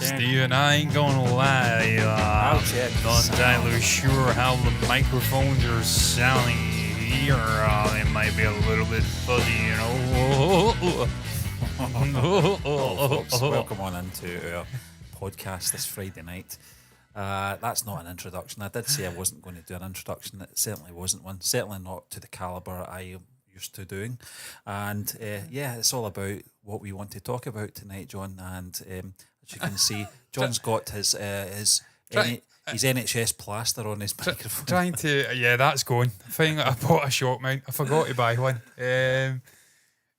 Steven, I ain't gonna lie. I'll check. Not entirely sure how the microphones are sounding here. It might be a little bit fuzzy, you know. Folks, welcome on into our podcast this Friday night. That's not an introduction. I did say I wasn't going to do an introduction. It certainly wasn't one. Certainly not to the calibre I am used to doing. And it's all about what we want to talk about tonight, John. And as you can see, John's got his NHS plaster on his microphone. Trying to, that's going. Finally, I bought a shot mount. I forgot to buy one.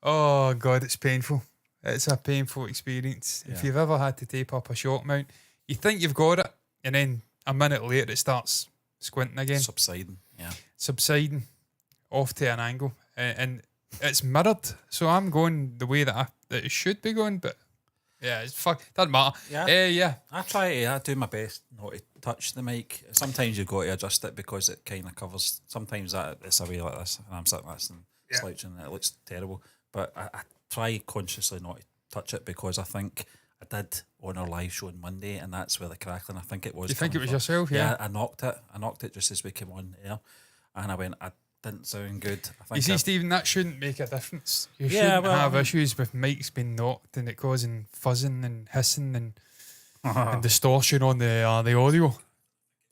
Oh God, it's painful. It's a painful experience. Yeah. If you've ever had to tape up a shot mount, you think you've got it, and then a minute later it starts squinting again. Subsiding off to an angle, and it's mirrored. So I'm going the way that it should be going, but yeah, it's doesn't matter. I do my best not to touch the mic. Sometimes you've got to adjust it because it kind of covers. Sometimes it's a way like this, and I'm sitting like this and slouching, and it looks terrible. But I try consciously not to touch it because I think I did on our live show on Monday, and that's where the crackling, I think it was. You think it was yourself? Yeah. I knocked it just as we came on air, and I went, I didn't sound good. I think you see, Stephen, that shouldn't make a difference. You shouldn't have issues with mics being knocked and it causing fuzzing and hissing and distortion on the audio.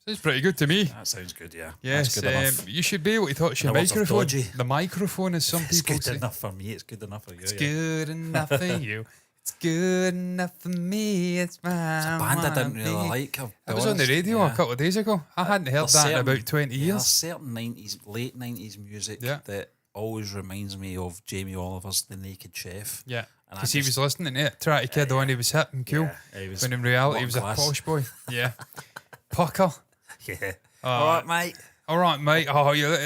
Sounds pretty good to me. That sounds good, yeah. Yes, that's good enough. You should be able to touch your microphone. The microphone, as some people say. It's good enough for me. It's good enough for you. It's good enough for you. It's good enough for me. It's a band I didn't really like. I was on the radio a couple of days ago. I hadn't heard that in about 20 years. There's certain late 90s music that always reminds me of Jamie Oliver's The Naked Chef. Yeah. Because he was listening to it, trying to kid on he was hip and cool. Yeah, when in reality he was a posh boy. Yeah. Pucker. Yeah. All right, mate. Oh, you're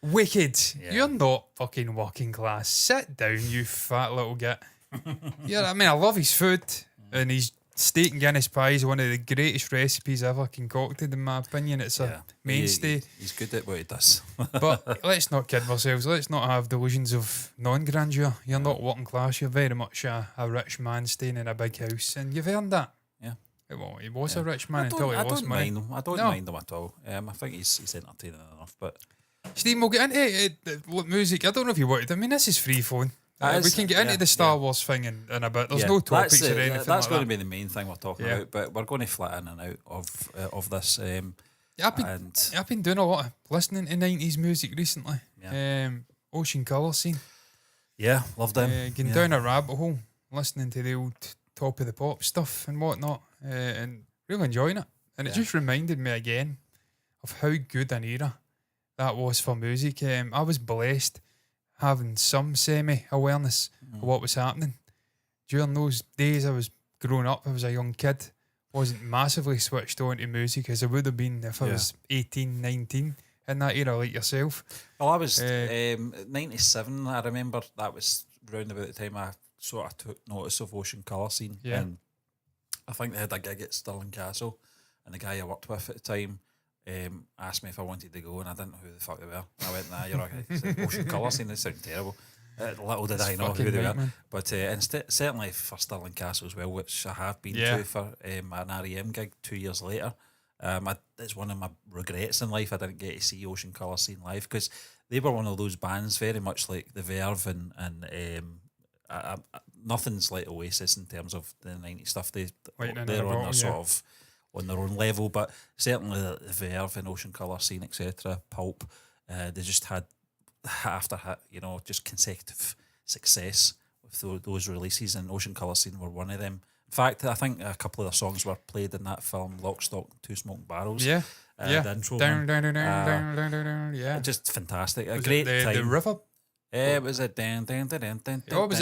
wicked. Yeah. You're not fucking working class. Sit down, you fat little git. Yeah, I mean, I love his food, and his steak and Guinness pie is one of the greatest recipes ever concocted, in my opinion. It's a mainstay. He's good at what he does. But let's not kid ourselves. Let's not have delusions of non-grandeur. You're not working class. You're very much a rich man staying in a big house, and you've earned that. Well, he was a rich man until he lost money. I don't mind him at all. I think he's entertaining enough. But Steve, we'll get into music. I don't know if you wanted. I mean, this is free phone. We can get into the Star Wars thing in a bit. There's no topics or anything. That's going to be the main thing we're talking about. But we're going to flit in and out of this. I've been doing a lot of listening to 90s music recently. Yeah. Ocean Colour Scene. Yeah, loved them. Getting down a rabbit hole, listening to the old Top of the Pop stuff and whatnot, and really enjoying it. And it just reminded me again of how good an era that was for music. I was blessed having some semi-awareness of what was happening. During those days I was growing up, I was a young kid, wasn't massively switched on to music as I would have been if I was 18, 19 in that era like yourself. Well, I was 97, I remember that was round about the time I sort of took notice of Ocean Colour Scene. Yeah. And I think they had a gig at Stirling Castle, and the guy I worked with at the time asked me if I wanted to go, and I didn't know who the fuck they were. I went, nah, you're okay. He said, Ocean Colour Scene, they sound terrible. Little did I know who they were. Man. But certainly for Stirling Castle as well, which I have been to for an REM gig 2 years later. It's one of my regrets in life I didn't get to see Ocean Colour Scene live, because they were one of those bands very much like The Verve and nothing's like Oasis in terms of the 90s stuff. They're on their sort of on their own level, but certainly the Verve and Ocean Colour Scene, etc., Pulp, they just had after just consecutive success with those releases, and Ocean Colour Scene were one of them. In fact, I think a couple of their songs were played in that film Lock, Stock, Two Smoking Barrels. The intro down, just fantastic. A great time. The river. It was a was it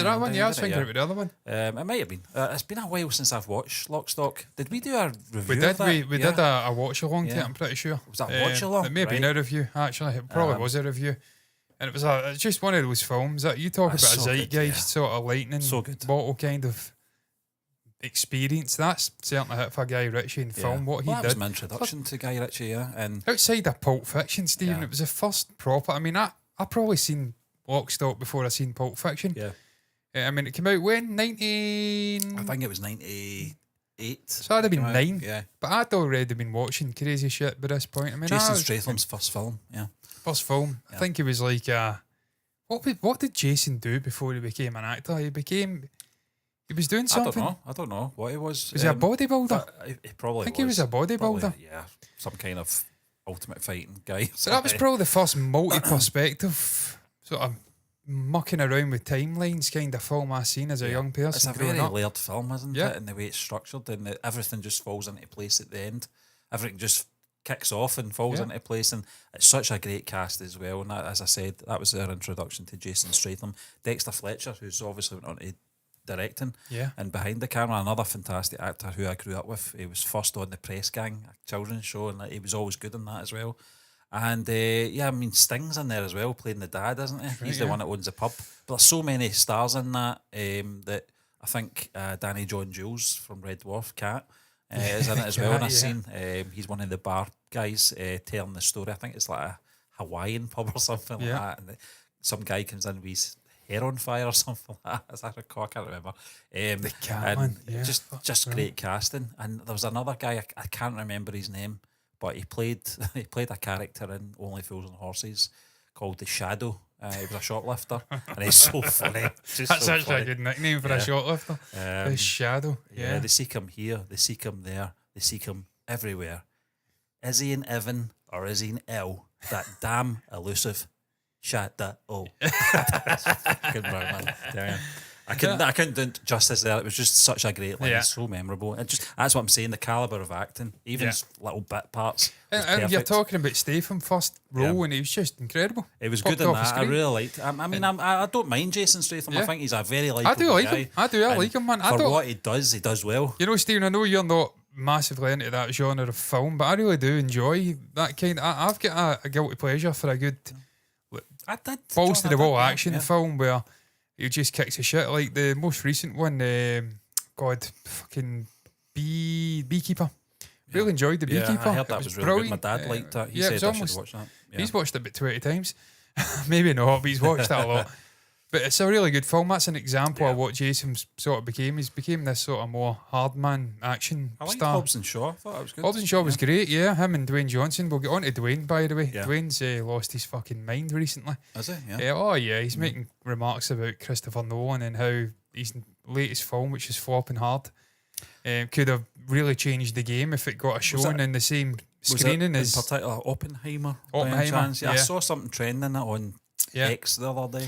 that one? Yeah, I was thinking about the other one. It might have been. It's been a while since I've watched Lock, Stock. Did we do a review? We did a watch along to it. I'm pretty sure. Was that watch along? It may have been a review. Actually, it probably was a review. And it was it's just one of those films that you talk about a zeitgeist sort of lightning bottle kind of experience. That's certainly hit for Guy Ritchie in film. What he did. That was my introduction to Guy Ritchie. And outside of Pulp Fiction, Stephen, it was the first proper. I mean, I probably seen Lock, Stock before I seen Pulp Fiction. Yeah. I mean, it came out when? 19... I think it was 90... 8. So I'd have been came out. 9. Yeah. But I'd already been watching crazy shit by this point. I mean, Jason I was- Statham's first film. Yeah. First film. I Yeah. think he was like, what did Jason do before he became an actor? He was doing something. I don't know what he was. Was he a bodybuilder? He probably I think he was a bodybuilder. Probably, yeah, some kind of ultimate fighting guy. So that was probably the first multi-perspective sort of mucking around with timelines kind of film I seen as a young person. It's a growing very up. layered film, isn't Yeah. it? And the way it's structured, and everything just falls into place at the end. Everything just kicks off and falls Yeah. into place, and it's such a great cast as well. And that, as I said, that was their introduction to Jason Statham. Dexter Fletcher, who's obviously went on to directing, Yeah. and behind the camera, another fantastic actor who I grew up with. He was first on The Press Gang, a children's show, and he was always good in that as well. And I mean, Sting's in there as well, playing the dad, isn't he? He's the yeah. one that owns the pub. But there's so many stars in that that I think Danny John Jules from Red Dwarf Cat is in it as well. And I've seen he's one of the bar guys telling the story. I think it's like a Hawaiian pub or something like that. And some guy comes in with his hair on fire or something like that. Is that a call? I can't remember. The cat and man. Yeah. just great casting. And there was another guy, I can't remember his name, but he played a character in Only Fools and Horses called The Shadow. He was a shoplifter, and he's so funny. Just That's so actually funny. a good nickname for a shoplifter. The Shadow. Yeah. They seek him here, they seek him there, they seek him everywhere. Is he in heaven or is he in hell? That damn elusive shadow. Kinberg, man. Damn. I couldn't do it justice there. It was just such a great line, so memorable. And just that's what I'm saying. The caliber of acting, even little bit parts. And you're talking about Statham first role, and he was just incredible. It was Popped good in off the that. I screen. really liked. I mean, I don't mind Jason Statham. I think he's a very likable I do like guy. him. I like him, man. For what he does well. You know, Stephen, I know you're not massively into that genre of film, but I really do enjoy that kind. I've got a guilty pleasure for a good I did balls to the wall action yeah. film where he just kicks a shit. Like the most recent one, Beekeeper. Really enjoyed the Beekeeper. I heard that was really good. My brilliant. dad liked that. He it said was I almost- should watch that. Yeah. He's watched it about 20 times. Maybe not, but he's watched that a lot. But it's a really good film. That's an example of what Jason sort of became. He's became this sort of more hard man action I liked star. Hobbs and Shaw. I thought that was good. Hobbs and Shaw was great, yeah. Him and Dwayne Johnson. We'll get on to Dwayne, by the way. Yeah. Dwayne's lost his fucking mind recently. Is it? Yeah. Yeah, oh yeah, he's making remarks about Christopher Nolan and how his latest film, which is flopping hard, could have really changed the game if it got a showing in the same screening in as particular Oppenheimer. By any Oppenheimer, chance? Yeah, I saw something trending it on X the other day.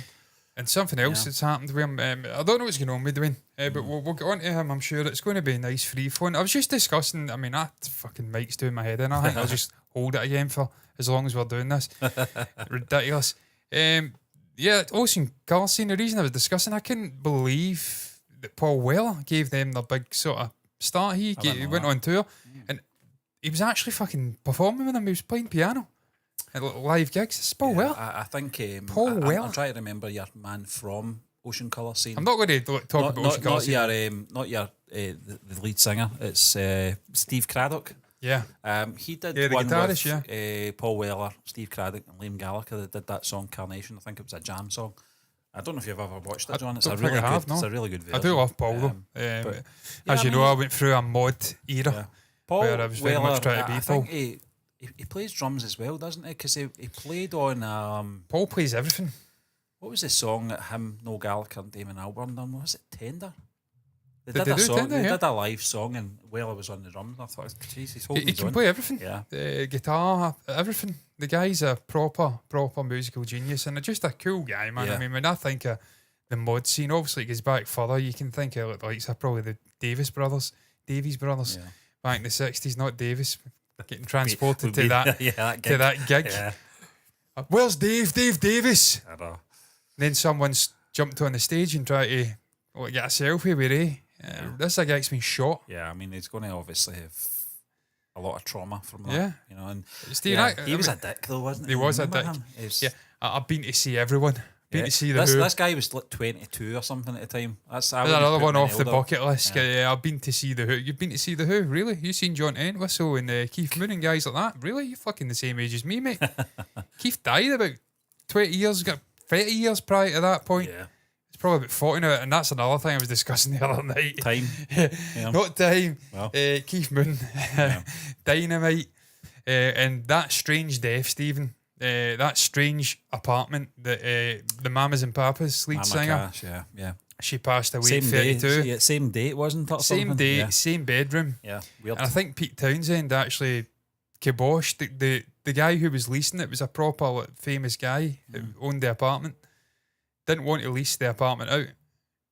and something else that's happened with him. I don't know what's going on with Dwayne, but we'll get on to him. I'm sure it's going to be a nice free flowing. I was just discussing. I mean, that fucking mic's doing my head in. I think I'll just hold it again for as long as we're doing this. Ridiculous. Ocean Colour Scene. The reason I was discussing, I couldn't believe that Paul Weller gave them the big sort of start. He went on tour, and he was actually fucking performing with them. He was playing piano at live gigs. It's Paul Weller. I think Paul Weller. I'm trying to remember your man from Ocean Colour Scene. I'm not going to talk about Ocean Colour Scene. Not your the lead singer. It's Steve Craddock. Yeah. He did the one guitarist, with Paul Weller, Steve Craddock, and Liam Gallagher. They did that song Carnation. I think it was a jam song. I don't know if you've ever watched it, John. It's a don't think really I have, good. no. It's a really good version. I do love Paul though. but- As you know, I went through a mod era Paul where I was very much trying to be I Paul. think he plays drums as well, doesn't he? Because he played on Paul plays everything. what was the song that him, Noel Gallagher, and Damon Albarn done? Was it Tender? They Did did they a do song. Tender, They yeah? did a live song, and Weller was on the drums. And I thought, jeez, he's holding He his can own. play everything. Yeah. Guitar, everything. The guy's a proper musical genius and just a cool guy, man. Yeah. I mean, when I think of the mod scene, obviously it goes back further. You can think of it like probably the Davies brothers Yeah. back in the 60s, not Davis. Getting transported Would to be- that yeah, that to gig. that gig. Yeah. Where's Dave Davis? I know. Then someone's jumped on the stage and tried to get a selfie with Ray. This guy's been shot. Yeah, I mean, he's going to obviously have a lot of trauma from that. Yeah. You know, and Steve, he was a dick though, wasn't he? He was a Remember dick. him? He was- Yeah, I've been to see everyone. Been to see the this, Who. this guy was like 22 or something at the time. There's another one off the bucket list. Yeah, I've been to see the Who. You've been to see the Who, really? You've seen John Entwistle and Keith Moon and guys like that, really? You're fucking the same age as me, mate. Keith died about 20 years, got 30 years prior to that point. Yeah. probably about 40 now, and that's another thing I was discussing the other night. Time. Yeah. Not time. Well. Keith Moon, Dynamite, and that strange death, Stephen. That strange apartment that the Mamas and Papas lead Mama singer. Cash, yeah. She passed away Same at day. 32. Yeah, same date, wasn't it? Same something? day, Yeah. same bedroom. Yeah, weird. And I think Pete Townsend actually kiboshed the guy who was leasing it. Was a proper like, famous guy that owned the apartment. Didn't want to lease the apartment out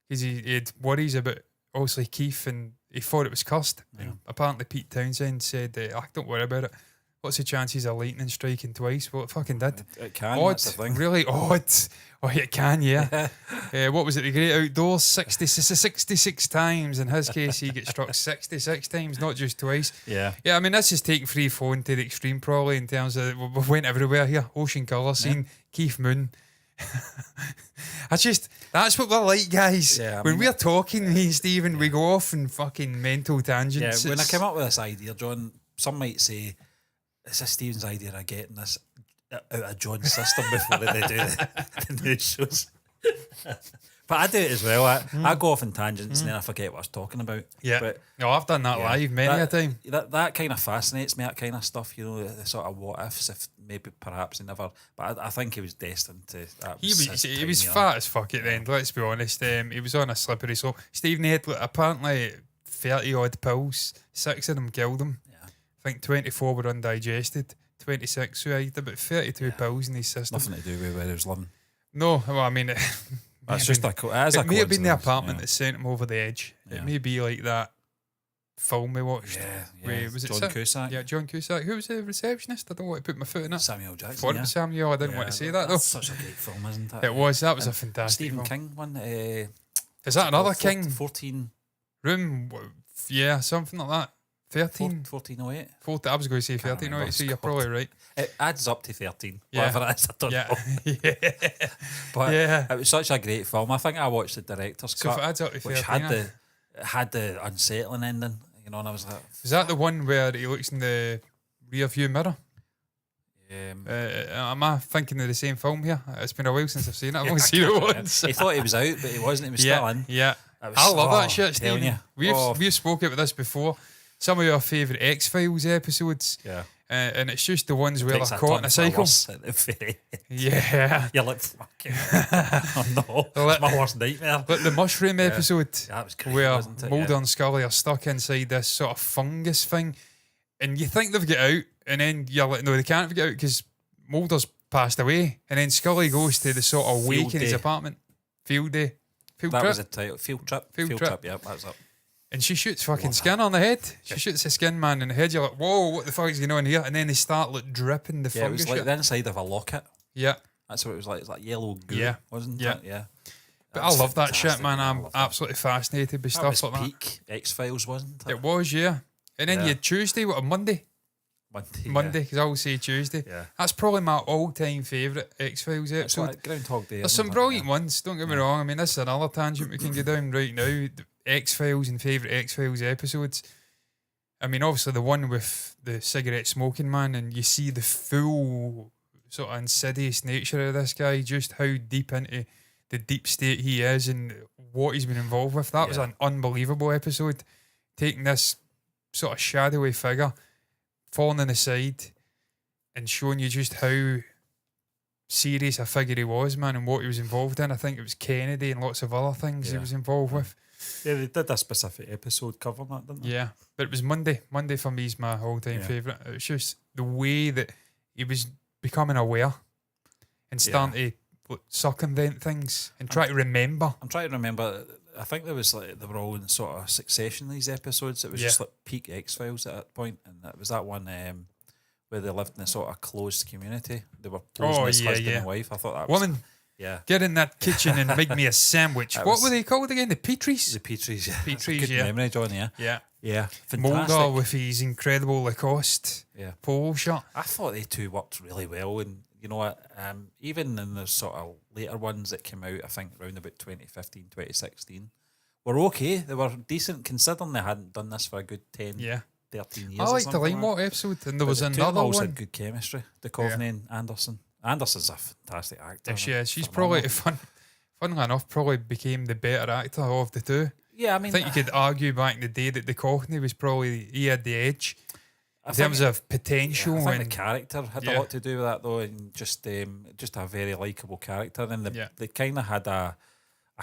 because he had worries about obviously Keith, and he thought it was cursed. Yeah. And apparently Pete Townsend said, don't worry about it. What's the chances of lightning striking twice? Well, it fucking did. It can, Odd, that's the thing. really odd. Oh, it can, yeah. What was it? The Great Outdoors, 66 times. In his case, he gets struck 66 times, not just twice. Yeah. Yeah, I mean, this is taking free phone to the extreme, probably, in terms of we went everywhere here. Ocean colour scene, Keith Moon. That's what we're like, guys. Yeah, when we're talking, me and Stephen, we go off in fucking mental tangents. Yeah, when I came up with this idea, John, some might say, is this Stephen's idea of getting this out of John's system before they do the news shows? But I do it as well. I go off in tangents and then I forget what I was talking about. Yeah. But no, I've done that live many a time. That kind of fascinates me, that kind of stuff, the sort of what ifs, if maybe perhaps he never. But I think he was destined to. He was fat as fuck at the end, let's be honest. He was on a slippery slope. Stephen had apparently 30 odd pills, 6 of them killed him. Yeah. I think 24 were undigested, 26 so he had about 32 pills in his system. Nothing to do with where he was living. No, well, I mean, That's just a it may have been the coincidence, apartment that sent him over the edge. Yeah. It may be like that film we watched. Yeah. Where, was it John Cusack? Yeah, John Cusack. Who was the receptionist? I don't want to put my foot in it. Samuel Jackson. Thought it was Samuel. I didn't want to say that though. That's such a great film, isn't it? It was. That was And a fantastic Stephen film. King one. Is that another King? 14. Room? Yeah, something like that. 13? 1408. 14, I was going to say 1308, so you're probably right. It adds up to 13. Yeah. Whatever it is, I don't Yeah. know. Yeah. But Yeah. it was such a great film. I think I watched the director's So if cut, it adds up to which 13, had the unsettling ending, and I was like, is that the one where he looks in the rear view mirror? Am I thinking of the same film here? It's been a while since I've seen it. I've only seen it once. he thought he was out, but he wasn't. He was still in. Yeah. It was- I love that oh, shit, telling Stephen. you. We've spoke about this before. Some of your favourite X-Files episodes. Yeah. And it's just the ones where Takes they're a caught turn in a for cycle. worse at the very end. Yeah. You're like, fucking oh no, it's my worst nightmare. But the mushroom episode That was great, where wasn't it? Mulder and Scully are stuck inside this sort of fungus thing, and you think they've got out, and then you're like, no, they can't get out because Mulder's passed away, and then Scully goes to the sort of wake in his day. apartment. Field day. Field That trip. was the title. Field trip. Field trip. Yeah, that's it. And she shoots fucking skin on the head. She shoots the skin man in the head. You're like, whoa, what the fuck is going on here? And then they start like dripping the Yeah, it fungus. was like shit. the inside of a locket. Yeah. That's what it was like. It's like yellow goo, Yeah. wasn't Yeah. it? Yeah. But That was I love that shit, fantastic, man. I I'm love that. absolutely fascinated by That stuff was like that. peak X-Files, wasn't it? It was, yeah. And then Yeah. you had Tuesday, what, a Monday? Monday. Monday, because I always say Tuesday. Yeah. That's probably my all-time favourite X-Files It's episode. like Groundhog Day. There's isn't some it? brilliant ones, don't get me wrong. I mean, this is another tangent we can go down right now. The X-Files and favourite X-Files episodes. I mean, obviously the one with the cigarette smoking man, and you see the full sort of insidious nature of this guy, just how deep into the deep state he is and what he's been involved with. That was Yeah. an unbelievable episode. Taking this sort of shadowy figure, falling on the side, and showing you just how serious a figure he was, man, and what he was involved in. I think it was Kennedy and lots of other things he Yeah. was involved with. Yeah, they did a specific episode covering that, didn't they? Yeah, but it was Monday. Monday for me is my all-time Yeah. favourite. It was just the way that he was becoming aware and starting to circumvent things and try to remember. I'm trying to remember. I think there was like they were all in sort of succession. These episodes. It was Yeah. just like peak X-Files at that point, and it was that one where they lived in a sort of closed community. They were posing as husband yeah. and wife. I thought that was Woman, yeah. get in that kitchen and make me a sandwich. That What was- were they called again? The Petries? The Petries. Yeah. Petries, Good yeah. memory, John. Yeah. Yeah. Yeah. Fantastic. Mulder with his incredible Lacoste Yeah. polo shirt. I thought they two worked really well, and you know what? Even in the sort of later ones that came out, I think around about 2015, 2016, were okay. They were decent considering they hadn't done this for a good 10, Yeah. 13 years. I or liked the something like that. Limewalk episode, and there But was the two of them another always one. had good chemistry. Duchovny and Anderson. Anderson's a fantastic actor. Yeah, she's Phenomenal. probably funnily enough, probably became the better actor of the two. Yeah, I I mean, think you could argue back in the day that the Cockney was probably, he had the edge I in think- terms of yeah, potential. I think and the character had a yeah. lot to do with that, though, and just a very likable character. And Yeah. they kind of had a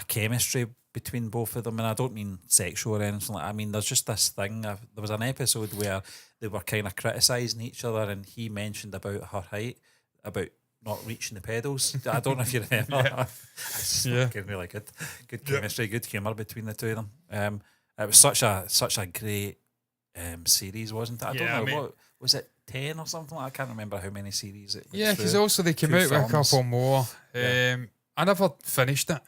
chemistry between both of them, and I don't mean sexual or anything like that. I mean, there's just this thing. There was an episode where they were kind of criticising each other, and he mentioned about her height, about not reaching the pedals. I don't know if you remember. Yeah. It's Yeah. fucking really good chemistry, good humour between the two of them. It was such a great series, wasn't it? I Yeah, I don't know, mean- what was it, 10 or something? I can't remember how many series it was. Yeah, because through. also they came Two out with a films. couple more. Yeah. I never finished it,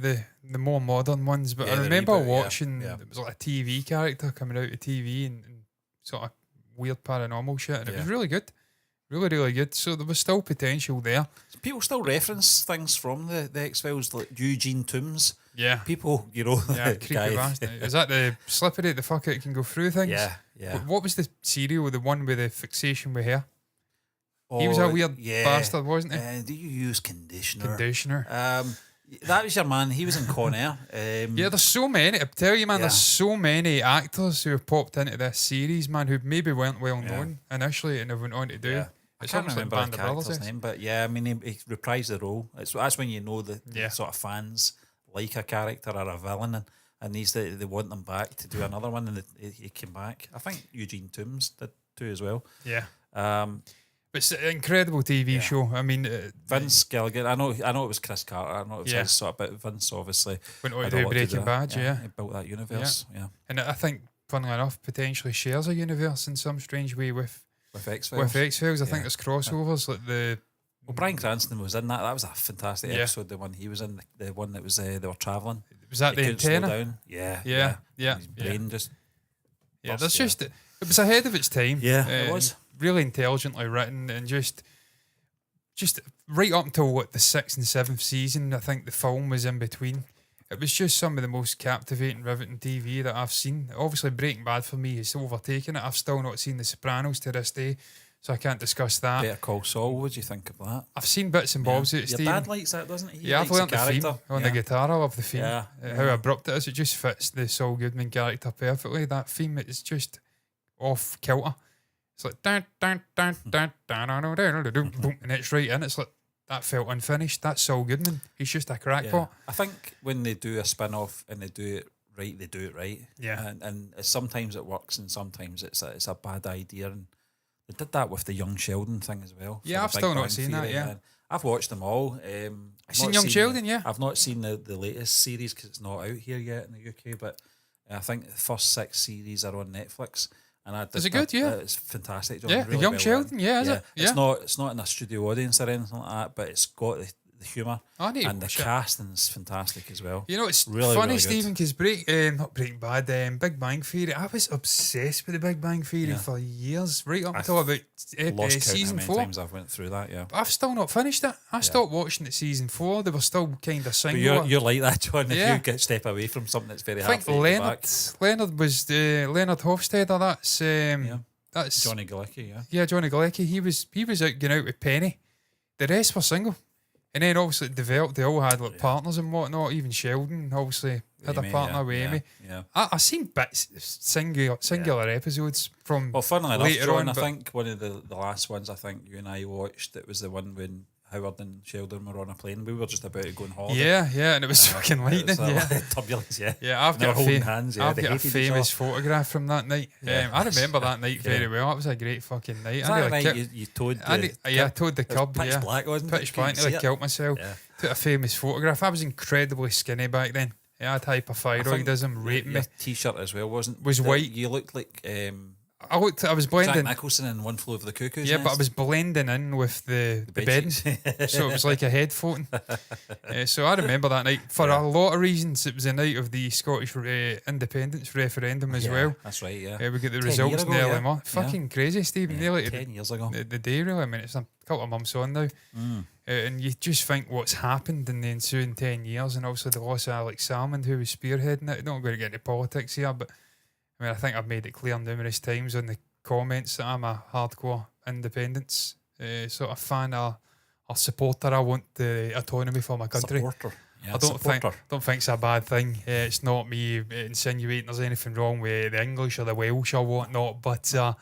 the more modern ones, but Yeah, I the remember reboot, yeah, watching, yeah. it was like a TV character coming out of TV and sort of weird paranormal shit, and it was Yeah. really good. Really, really good. So there was still potential there. People still reference things from the X-Files, like Eugene Toombs. Yeah. People, you know, Yeah, the creepy guy. bastard. Is that the slippery, the fuck it can go through things? Yeah, yeah. What was the serial, the one with the fixation with hair? He was a weird bastard, wasn't he? Do you use conditioner? Conditioner. That was your man. He was in Con Air. Yeah, there's so many. I tell you, man, Yeah. there's so many actors who have popped into this series, man, who maybe weren't well Yeah. known initially and have went on to do. Yeah. I It's can't almost like remember the Band of Brothers character's is. name, but yeah, I mean, he reprised the role. That's when you know the Yeah. sort of fans like a character or a villain, and they want them back to do another one, and he came back. I think Eugene Toombs did too as well. Yeah. Um, But it's an incredible TV Yeah. show. I mean, Vince Gilligan. I know it was Chris Carter. I know it was Yeah. his sort of, but Vince obviously went on had to a do lot to Breaking with Bad, that. yeah. He built that universe. Yeah, And I think, funnily enough, potentially shares a universe in some strange way with with X-Files. X-Files. I Yeah. think there's crossovers, like the... Well, Bryan Cranston was in that. That was a fantastic Yeah. episode. The one he was in, the one that was they were travelling. Was that He the couldn't slow antenna? down. Yeah, Yeah, yeah, And his brain just Yeah, burst, there's yeah. just... It was ahead of its time. Yeah, it was. Really intelligently written and just right up until what the 6th and 7th season, I think the film was in between. It was just some of the most captivating, riveting TV that I've seen. Obviously, Breaking Bad for me has overtaken it. I've still not seen The Sopranos to this day, so I can't discuss that. Better Call Saul. What do you think of that? I've seen bits and bobs of it, Your Stephen. dad likes that, doesn't he? He Yeah, I've likes learnt the theme character. on Yeah. the guitar. I love the theme. Yeah, How yeah. abrupt it is. It just fits the Saul Goodman character perfectly. That theme, it's just off kilter. It's like dun, dun, dun, dun, dun, dun, dun, dun, dun, dun, boom, and it's right in. It's like that felt unfinished. That's Saul Goodman. He's just a crackpot. I think when they do a spin-off and they do it right, they do it right. Yeah. And sometimes it works and sometimes it's a bad idea. And they did that with the Young Sheldon thing as well. for Yeah, the I've Big still not Bang seen that, Theory, yeah. and I've watched them all. I've seen Young Sheldon, yeah. I've not seen the latest series because it's not out here yet in the UK, but I think the first 6 series are on Netflix. And Is it good? Yeah. It's fantastic. John, Yeah, really the Young well Sheldon, written. yeah, is it? Yeah. It's not in a studio audience or anything like that, but it's got the humour. I need to And the watch it. casting's fantastic as well. You know, it's Really, funny, really good. Stephen, because not Breaking Bad, Big Bang Theory. I was obsessed with the Big Bang Theory Yeah. for years, right up I've until about Lost count how season many 4. times I've went through that, yeah. But I've still not finished it. I stopped watching it season 4. They were still kind of But single. you're like that, John. If Yeah. you get step away from something that's very I hard think for you to get Leonard, back. Leonard was Leonard Hofstadter. That's Johnny Galecki, yeah. Yeah, Johnny Galecki. He was out going out with Penny. The rest were single. And then obviously it developed. They all had like partners and whatnot. Even Sheldon obviously had Amy, a partner yeah, with yeah, Amy. yeah. I've seen bits, singular episodes from Well, funnily enough, later John, on. I but think one of the last ones I think you and I watched, it was the one when Howard and Sheldon were on a plane. We were just about to go on holiday. yeah, and it was fucking It was lightning. Yeah, turbulence, yeah. yeah. I've And they were got a holding hands, yeah. I've They got a hated each famous photograph from that night. Yeah. I remember that night very Yeah. well. That was a great fucking night. Is I that nearly right? kicked- You towed I the... towed the it was cub. pitch Yeah, black, wasn't it? pitch Couldn't black. see Nearly it. killed myself. Yeah. Took a famous photograph. I was incredibly skinny back then. I had hypothyroidism raping me. Your t-shirt as well wasn't Was white. You looked like I was Jack blending. Nicholson in One Flew Over the Cuckoo's Yeah, Nest. but I was blending in with the bedding. bedsheets. So it was like a head floating. So I remember that night. For a lot of reasons, it was the night of the Scottish independence referendum as Yeah, well. That's right, yeah. We got the 10 results years in the ago, early yeah. month. Fucking crazy, Stephen. Yeah, Nearly 10 years ago. the day, really. I mean, it's a couple of months on now. And you just think what's happened in the ensuing 10 years, and also the loss of Alex Salmond, who was spearheading it. I'm not going to get into politics here, but I mean, I think I've made it clear numerous times on the comments that I'm a hardcore independence sort of fan or supporter. I want the autonomy for my country. Supporter. Yeah, I don't supporter. think it's a bad thing. It's not me insinuating there's anything wrong with the English or the Welsh or whatnot, but I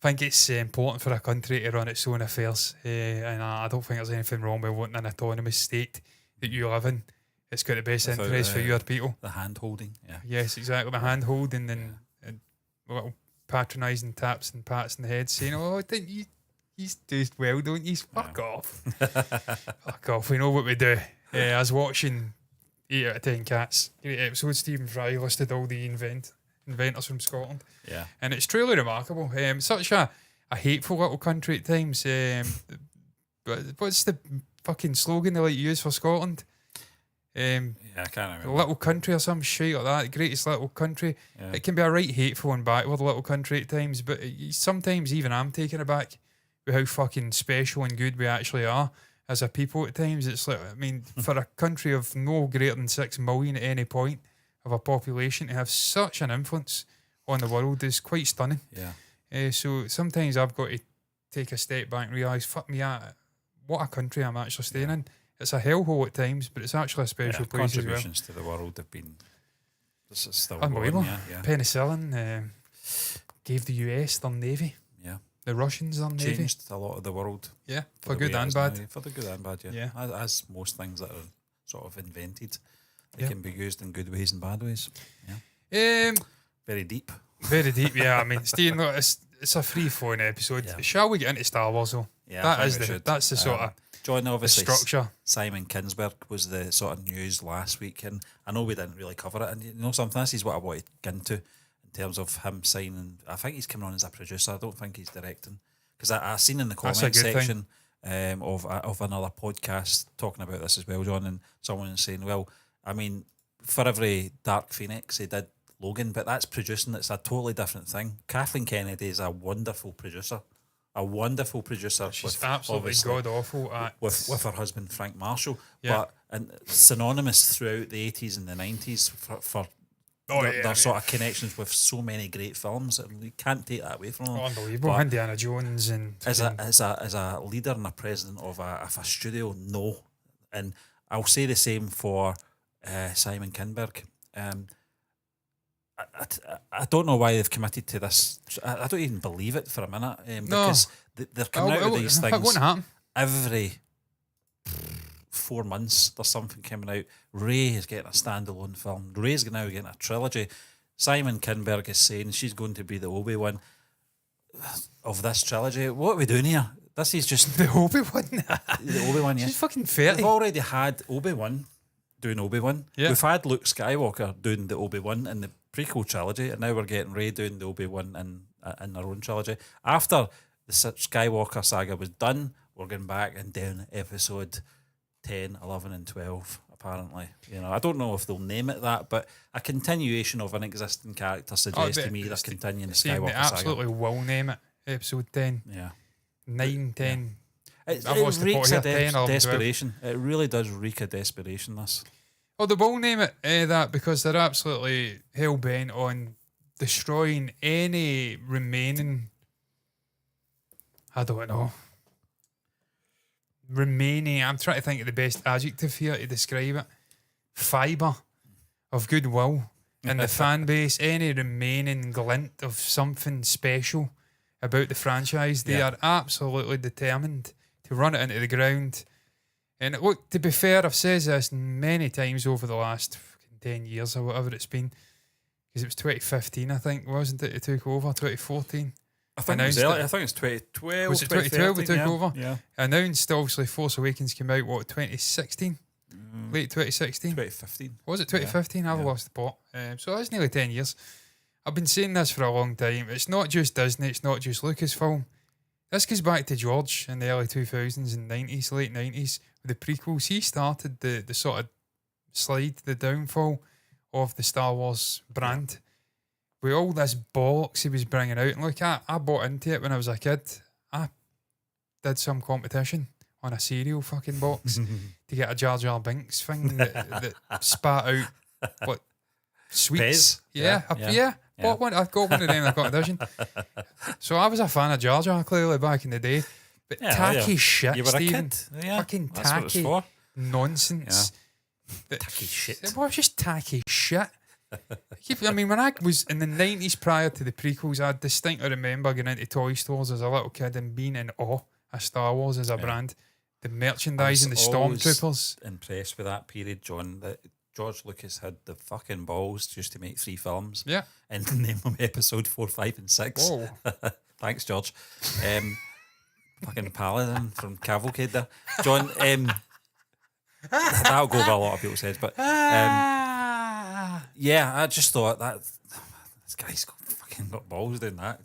think it's important for a country to run its own affairs, and I don't think there's anything wrong with wanting an autonomous state that you live in. It's got the best Without, interest for your people. The hand holding, yeah. Yes, exactly. The hand holding and little patronising taps and pats in the head saying, "Oh, didn't you do well, don't you? Fuck off." Fuck off. We know what we do. I was watching 8 out of 10 Cats. Great episode. Stephen Fry listed all the inventors from Scotland. Yeah. And it's truly remarkable. Such a hateful little country at times. What's the fucking slogan they like to use for Scotland? I can't remember. Little country or some shit like that. Greatest little country. Yeah. It can be a right hateful and backward little country at times, but sometimes even I'm taken aback with how fucking special and good we actually are as a people at times. It's like, I mean, for a country of no greater than 6 million at any point of a population to have such an influence on the world is quite stunning. Yeah. So sometimes I've got to take a step back and realise, fuck me, what a country I'm actually staying in. It's a hellhole at times, but it's actually a special place as well. Contributions to the world have been still unbelievable. Going, yeah. Penicillin gave the US their navy. Yeah. The Russians their navy. Changed a lot of the world. Yeah, for the good way it and is bad. now. For the good and bad, yeah. As most things that are sort of invented, they can be used in good ways and bad ways. Yeah. Very deep. Very deep, yeah. I mean, Steve, look, it's a free-flowing episode. Yeah. Shall we get into Star Wars though? Yeah, That's the sort of John, obviously, structure. Simon Kinberg was the sort of news last week, and I know we didn't really cover it. And you know, something this is what I wanted to get into in terms of him signing. I think he's coming on as a producer. I don't think he's directing, because I seen in the comment section of another podcast talking about this as well, John, and someone saying, well, I mean, for every Dark Phoenix he did Logan, but that's producing. It's a totally different thing. Kathleen Kennedy is a wonderful producer. She's absolutely god awful at with her husband Frank Marshall, Yeah. and synonymous throughout the 80s and the 90s for their sort of connections with so many great films. You can't take that away from them. unbelievable. But Indiana Jones and as a leader and a president of a studio, no. And I'll say the same for Simon Kinberg. I don't know why they've committed to this. I don't even believe it for a minute, because they're coming out with these It things won't happen. every 4 months. There's something coming out. Ray is getting a standalone film. Ray's now getting a trilogy. Simon Kinberg is saying she's going to be the Obi-Wan of this trilogy. What are we doing here? This is just The Obi-Wan. the Obi-Wan. Yeah, She's fucking 30. we've already had Obi-Wan doing Obi-Wan. Yeah. We've had Luke Skywalker doing the Obi-Wan in the prequel trilogy, and now we're getting Rey doing the Obi-Wan in their own trilogy. After the Skywalker saga was done, we're going back and down episode 10, 11 and 12, apparently. You know, I don't know if they'll name it that, but a continuation of an existing character suggests to me they're continuing the Skywalker They saga. absolutely will name it episode 10. Yeah. 9, 10. It I've lost the reeks plot of here, 10, 11, 12. desperation. It really does reek of desperation, this. Well, they will name it that because they're absolutely hell-bent on destroying any remaining... I don't know. I'm trying to think of the best adjective here to describe it. Fibre of goodwill in the fan base, any remaining glint of something special about the franchise. They are absolutely determined to run it into the ground. And look, to be fair, I've said this many times over the last 10 years or whatever it's been, because it was 2015, I think, wasn't it? It took over 2014. I think it was early. I think it's 2012. Was it 2012 we took over? Yeah. Announced, obviously, Force Awakens came out, 2016? Late 2016? 2015. Was it 2015? I've lost the plot. So that's nearly 10 years. I've been saying this for a long time. It's not just Disney, it's not just Lucasfilm. This goes back to George in the early 2000s and 90s, late 90s, with the prequels. He started the sort of slide, the downfall of the Star Wars brand. With all this bollocks he was bringing out. And look, I bought into it when I was a kid. I did some competition on a cereal fucking box to get a Jar Jar Binks thing that spat out, what, sweets? Pez? Yeah. Bought one. I got one of them in a competition. So I was a fan of Jar Jar, clearly, back in the day. But tacky shit, You were Stephen. a kid. Yeah, Fucking that's what it's tacky for. nonsense. Tacky shit. It was just tacky shit. I mean, when I was in the 90s prior to the prequels, I distinctly remember going into toy stores as a little kid and being in awe of Star Wars as a brand. The merchandising, the stormtroopers. Impressed with that period, John, that George Lucas had the fucking balls just to make 3 films. Yeah. And name them episode 4, 5, and 6. Whoa. Thanks, George. Fucking Paladin from Cavalcade there. John, that'll go over a lot of people's heads, but yeah, I just thought that this guy's got balls doing that.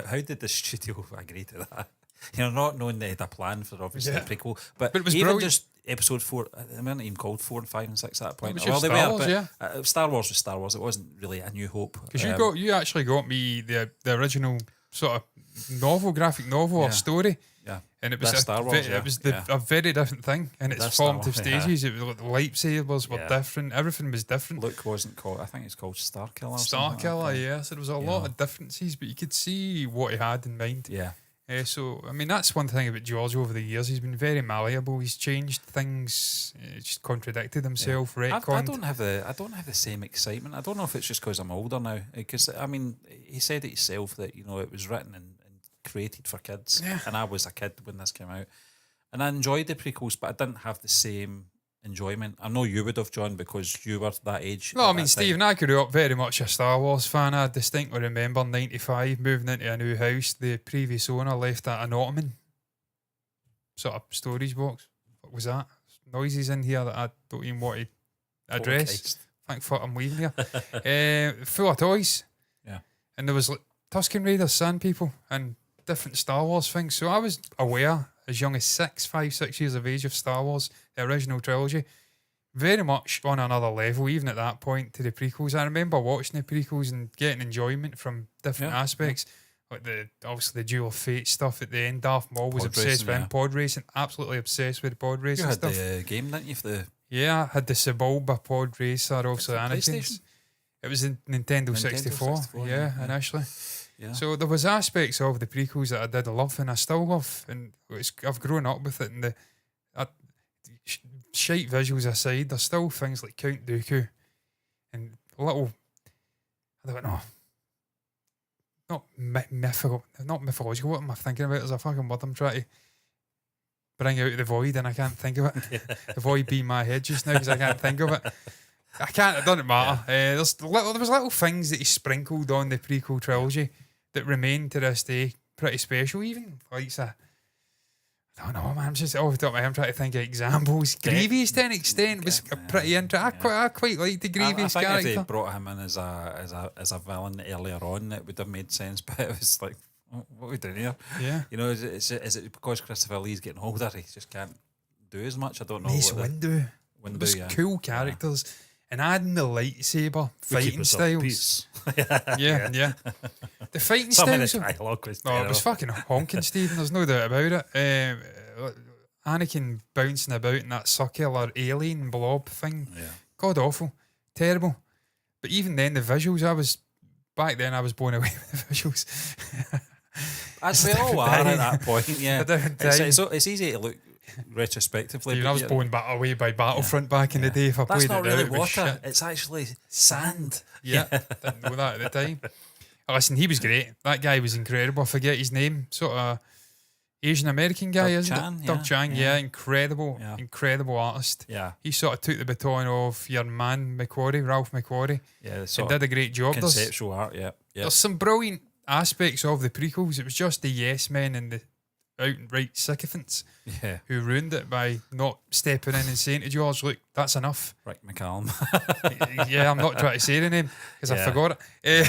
How did the studio agree to that? Not knowing they had a plan for obviously a prequel, but it was even brilliant. just episode 4, they weren't even called 4 and 5 and 6 at that point. Well, Star Wars, but Star Wars was Star Wars. It wasn't really A New Hope. Because you actually got me the original sort of graphic novel or story. Yeah. And it was Star Wars, it was a very different thing in its That's formative Star Wars, stages. It was like the lightsabers were different. Everything was different. Luke wasn't called. I think it's called Starkiller. Starkiller, yeah. So there was a lot of differences, but you could see what he had in mind. Yeah. So I mean, that's one thing about George over the years. He's been very malleable. He's changed things. Just contradicted himself. Retconned. I don't have the same excitement. I don't know if it's just because I'm older now. Because I mean, he said it himself that it was written and created for kids, and I was a kid when this came out, and I enjoyed the prequels, but I didn't have the same enjoyment. I know you would have, John, because you were that age. No, I mean, Stephen, I grew up very much a Star Wars fan. I distinctly remember 95 moving into a new house. The previous owner left an ottoman sort of storage box. What was that? Noises in here that I don't even want to address. Thank fuck I'm leaving here. Full of toys. Yeah. And there was like Tusken Raiders, Sand People, and different Star Wars things. So I was aware as young as 5, 6 years of age of Star Wars, the original trilogy, very much on another level, even at that point, to the prequels. I remember watching the prequels and getting enjoyment from different aspects. Like obviously the Duel of Fate stuff at the end. Darth Maul was obsessed with pod racing, absolutely obsessed with pod racing stuff. You had the game, didn't you? Yeah, I had the Sebulba pod racer, obviously Anakin's. It was in Nintendo 64, initially. Yeah. So there was aspects of the prequels that I did love and I still love, and I've grown up with it. And shite visuals aside, there's still things like Count Dooku and little, I don't know, not mythological. What am I thinking about? There's a fucking word I'm trying to bring out of the void and I can't think of it. The void being my head just now because I can't think of it. It doesn't matter. There was little things that he sprinkled on the prequel trilogy that remain to this day pretty special. Even like I don't know, man. I'm just off the top of my head. I'm trying to think of examples. Grievous to an extent was pretty interesting. I quite liked the Grievous character. I think if they brought him in as a villain earlier on, it would have made sense. But it was like, what are we doing here? Yeah. Is it because Christopher Lee's getting older, he just can't do as much? I don't know. Mace Windu. It was cool characters. And adding the lightsaber fighting styles. yeah. The fighting styles. Some of the dialogue was it was fucking honking, Stephen. There's no doubt about it. Anakin bouncing about in that circular alien blob thing. Yeah. God awful. Terrible. But even then, the visuals, I was blown away with the visuals. As they all are at that point, yeah. It's easy to look retrospectively. I was blown away by Battlefront back in the day. If I That's played not it really out, it was water. shit. It's actually sand. Yeah, didn't know that at the time. Listen, he was great. That guy was incredible. I forget his name. Sort of Asian American guy, isn't it? Doug Chang, incredible artist. Yeah. He sort of took the baton off your man Ralph McQuarrie. Yeah, and did a great job. Conceptual art, yeah. There's some brilliant aspects of the prequels. It was just the yes men and the outright sycophants who ruined it by not stepping in and saying to George, look, that's enough. Rick McCallum. I'm not trying to say the name because I forgot it.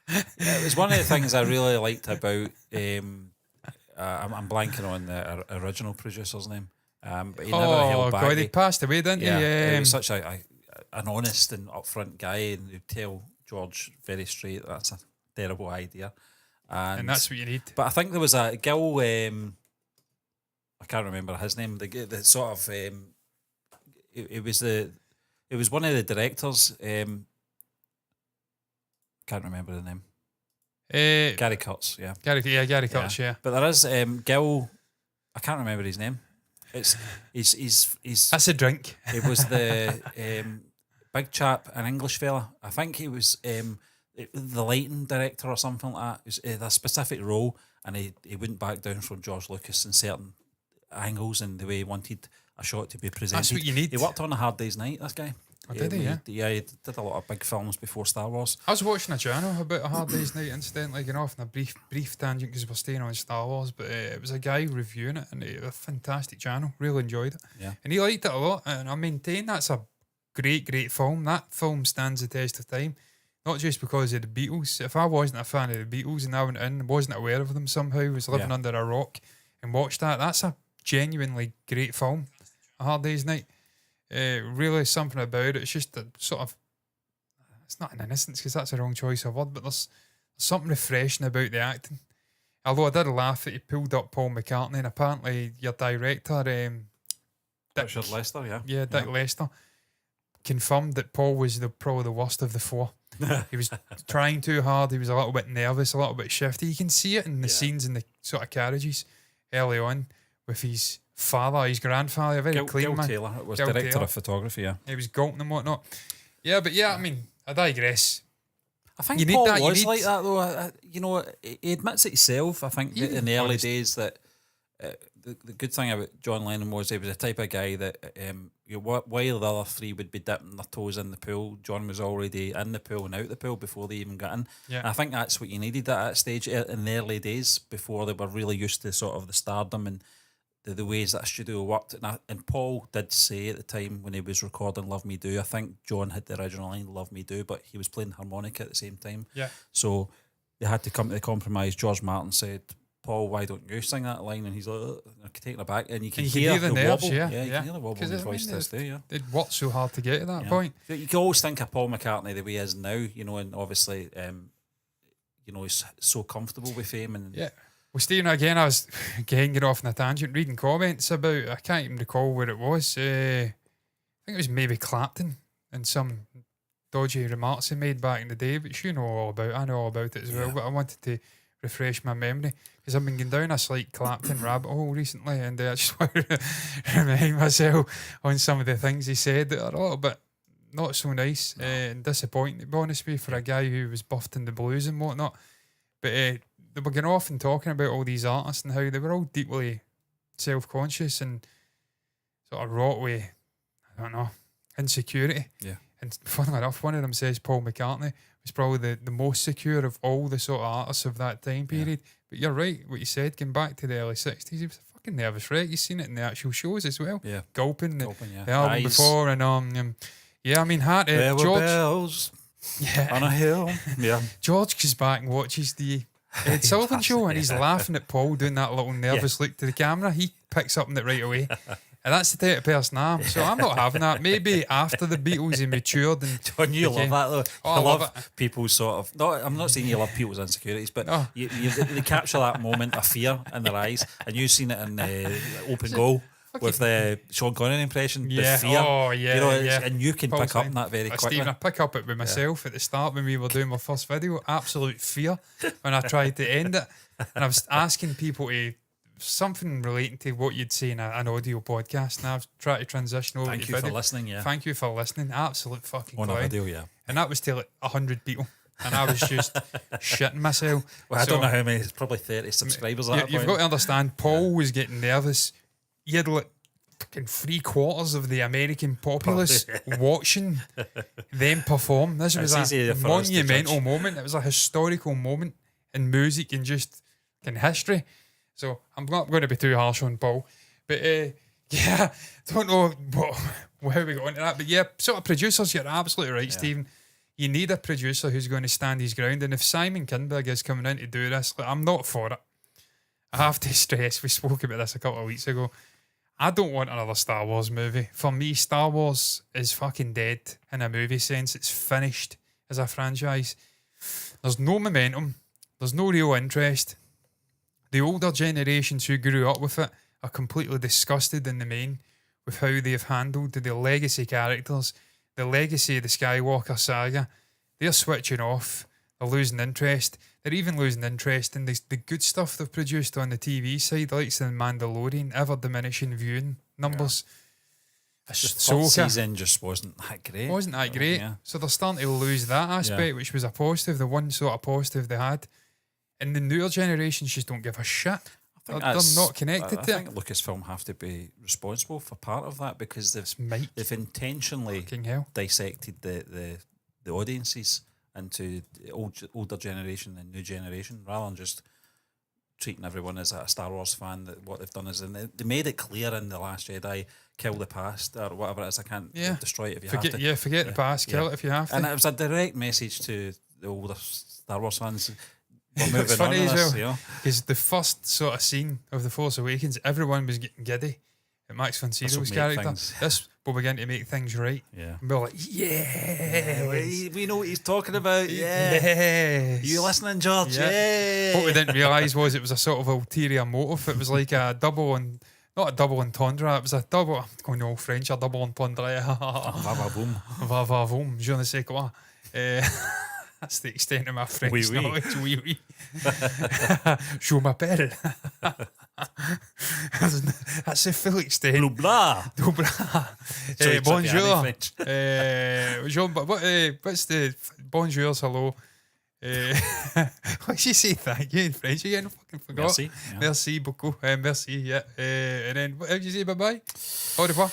It was one of the things I really liked about I'm blanking on the original producer's name, but he never held back. He passed away, didn't he? He was such an honest and upfront guy, and he'd tell George very straight that's a terrible idea. And that's what you need. But I think there was a Gil, I can't remember his name. The sort of it was one of the directors. Can't remember the name. Gary Kurtz, Gary Kurtz, yeah. But there is Gil. I can't remember his name. He's That's a drink. It was the big chap, an English fella. I think he was the lighting director or something like that. It was a specific role, and he wouldn't back down from George Lucas in certain angles and the way he wanted a shot to be presented. That's what you need. He worked on A Hard Day's Night, this guy. Oh, did he? Yeah. He did a lot of big films before Star Wars. I was watching a channel about A Hard Day's Night, incidentally, getting off on a brief tangent because we're staying on Star Wars, but it was a guy reviewing it, and it was a fantastic channel. Really enjoyed it. Yeah. And he liked it a lot, and I maintain that's a great film. That film stands the test of time, not just because of the Beatles. If I wasn't a fan of the Beatles and I went in, wasn't aware of them somehow, was living under a rock and watched that, that's a genuinely great film, A Hard Day's Night. Really something about it. It's just a sort of, it's not an innocence because that's a wrong choice of word, but there's something refreshing about the acting. Although I did laugh that he pulled up Paul McCartney, and apparently your director, Richard Lester, Dick Lester, confirmed that Paul was probably the worst of the four. He was trying too hard. He was a little bit nervous, a little bit shifty. You can see it in the scenes in the sort of carriages early on with his father, his grandfather, a very clean Gil man. Taylor was Gil director Taylor. of photography. Yeah, He was gulping and whatnot. But I mean, I digress. I think You need Paul that, you was need- like that though. He admits it himself. I think that in the early days that the good thing about John Lennon was he was the type of guy that while the other three would be dipping their toes in the pool, John was already in the pool and out the pool before they even got in. Yeah. And I think that's what you needed at that stage in the early days before they were really used to sort of the stardom and the ways that a studio worked. And Paul did say at the time when he was recording Love Me Do, I think John had the original line Love Me Do, but he was playing harmonica at the same time. Yeah. So they had to come to the compromise. George Martin said, Paul, why don't you sing that line? And he's like, taken aback. And you can hear the the nerves, wobble. yeah. You can hear the wobble in his voice to this day, yeah. They'd worked so hard to get to that point. You can always think of Paul McCartney the way he is now, and obviously, he's so comfortable with fame. And Yeah. Well, Stephen, again, I was getting off on a tangent, reading comments about, I can't even recall where it was. I think it was maybe Clapton and some dodgy remarks he made back in the day, which I know all about it as well, but I wanted to refresh my memory because I've been going down a slight Clapton rabbit hole recently, and I just want to remind myself on some of the things he said that are a little bit not so nice and disappointing, to be honest with you, for a guy who was buffed in the blues and whatnot. But they were going off and talking about all these artists and how they were all deeply self-conscious and sort of wrought with, I don't know, insecurity. Yeah. And funnily enough, one of them says Paul McCartney was probably the most secure of all the sort of artists of that time period. Yeah. But you're right, what you said, going back to the early 60s, he was a fucking nervous wreck. You've seen it in the actual shows as well. Yeah. Gulping yeah. the album Eyes. before, and I mean, there were George, bells on a hill. Yeah. George goes back and watches the Ed Sullivan show, and he's laughing at Paul doing that little nervous look to the camera. He picks up on it right away. And that's the type of person I am. So I'm not having that. Maybe after the Beatles he matured and John, you love that though. Oh, I love it. people's sort of. No, I'm not saying you love people's insecurities, but No. they capture that moment of fear in their eyes, and you've seen it in Open Goal with the Sean Connery impression. Yeah. The fear. Oh, yeah. And you can Paul's pick up line. on that very quickly. Stephen, I pick up it with myself at the start when we were doing my first video. Absolute fear when I tried to end it. And I was asking people to something relating to what you'd say in an audio podcast, and I've tried to transition over Thank to you video. for listening. Yeah. Thank you for listening. Absolute fucking On a clown. video, yeah. And that was to like 100 people. And I was just shitting myself. Well, I So, don't know how many. It's probably 30 subscribers. At that You've got point. to understand, Paul was getting nervous. You had like fucking 3/4 of the American populace watching them perform. This was It's a easier for us to monumental judge. moment. It was a historical moment in music and just in history. So I'm not going to be too harsh on Paul. But don't know how we got into that. But yeah, sort of producers, you're absolutely right, Stephen. You need a producer who's going to stand his ground. And if Simon Kinberg is coming in to do this, like, I'm not for it. I have to stress, we spoke about this a couple of weeks ago. I don't want another Star Wars movie. For me, Star Wars is fucking dead in a movie sense. It's finished as a franchise. There's no momentum. There's no real interest. The older generations who grew up with it are completely disgusted in the main with how they've handled the legacy characters, the legacy of the Skywalker saga. They're switching off. They're losing interest. they're even losing interest in the good stuff they've produced on the TV side, like the Mandalorian, ever diminishing viewing numbers. The first season just wasn't that great. Wasn't that great? Yeah. So they're starting to lose that aspect, which was a positive, the one sort of positive they had. And the newer generations just don't give a shit. They're not connected to it. I think Lucasfilm have to be responsible for part of that because they've intentionally dissected the audiences into older generation and new generation rather than just treating everyone as a Star Wars fan. That what they've done is, and they made it clear in The Last Jedi, kill the past or whatever it is. I can't destroy it if you have to. Yeah, forget the past, kill it if you have to. And it was a direct message to the older Star Wars fans. It's funny as well, because the first sort of scene of The Force Awakens, everyone was getting giddy at Max von Sydow's character. This will begin to make things right. Yeah. And we're like, we know what he's talking about. Yeah. You listening, George? Yeah. What we didn't realise was it was a sort of ulterior motive. It was like a not a double entendre, it was a double, I'm going all French, a double entendre. Va va boom. Va va boom, je ne sais quoi. That's the extent of my French knowledge. Oui, oui. Je m'appelle. That's the full extent. Blubla. Bonjour. What's the bonjour's hello? What did you say thank you in French again? I fucking forgot. Merci. Yeah. Merci beaucoup. Merci, yeah. And then, what did you say bye-bye? Au revoir.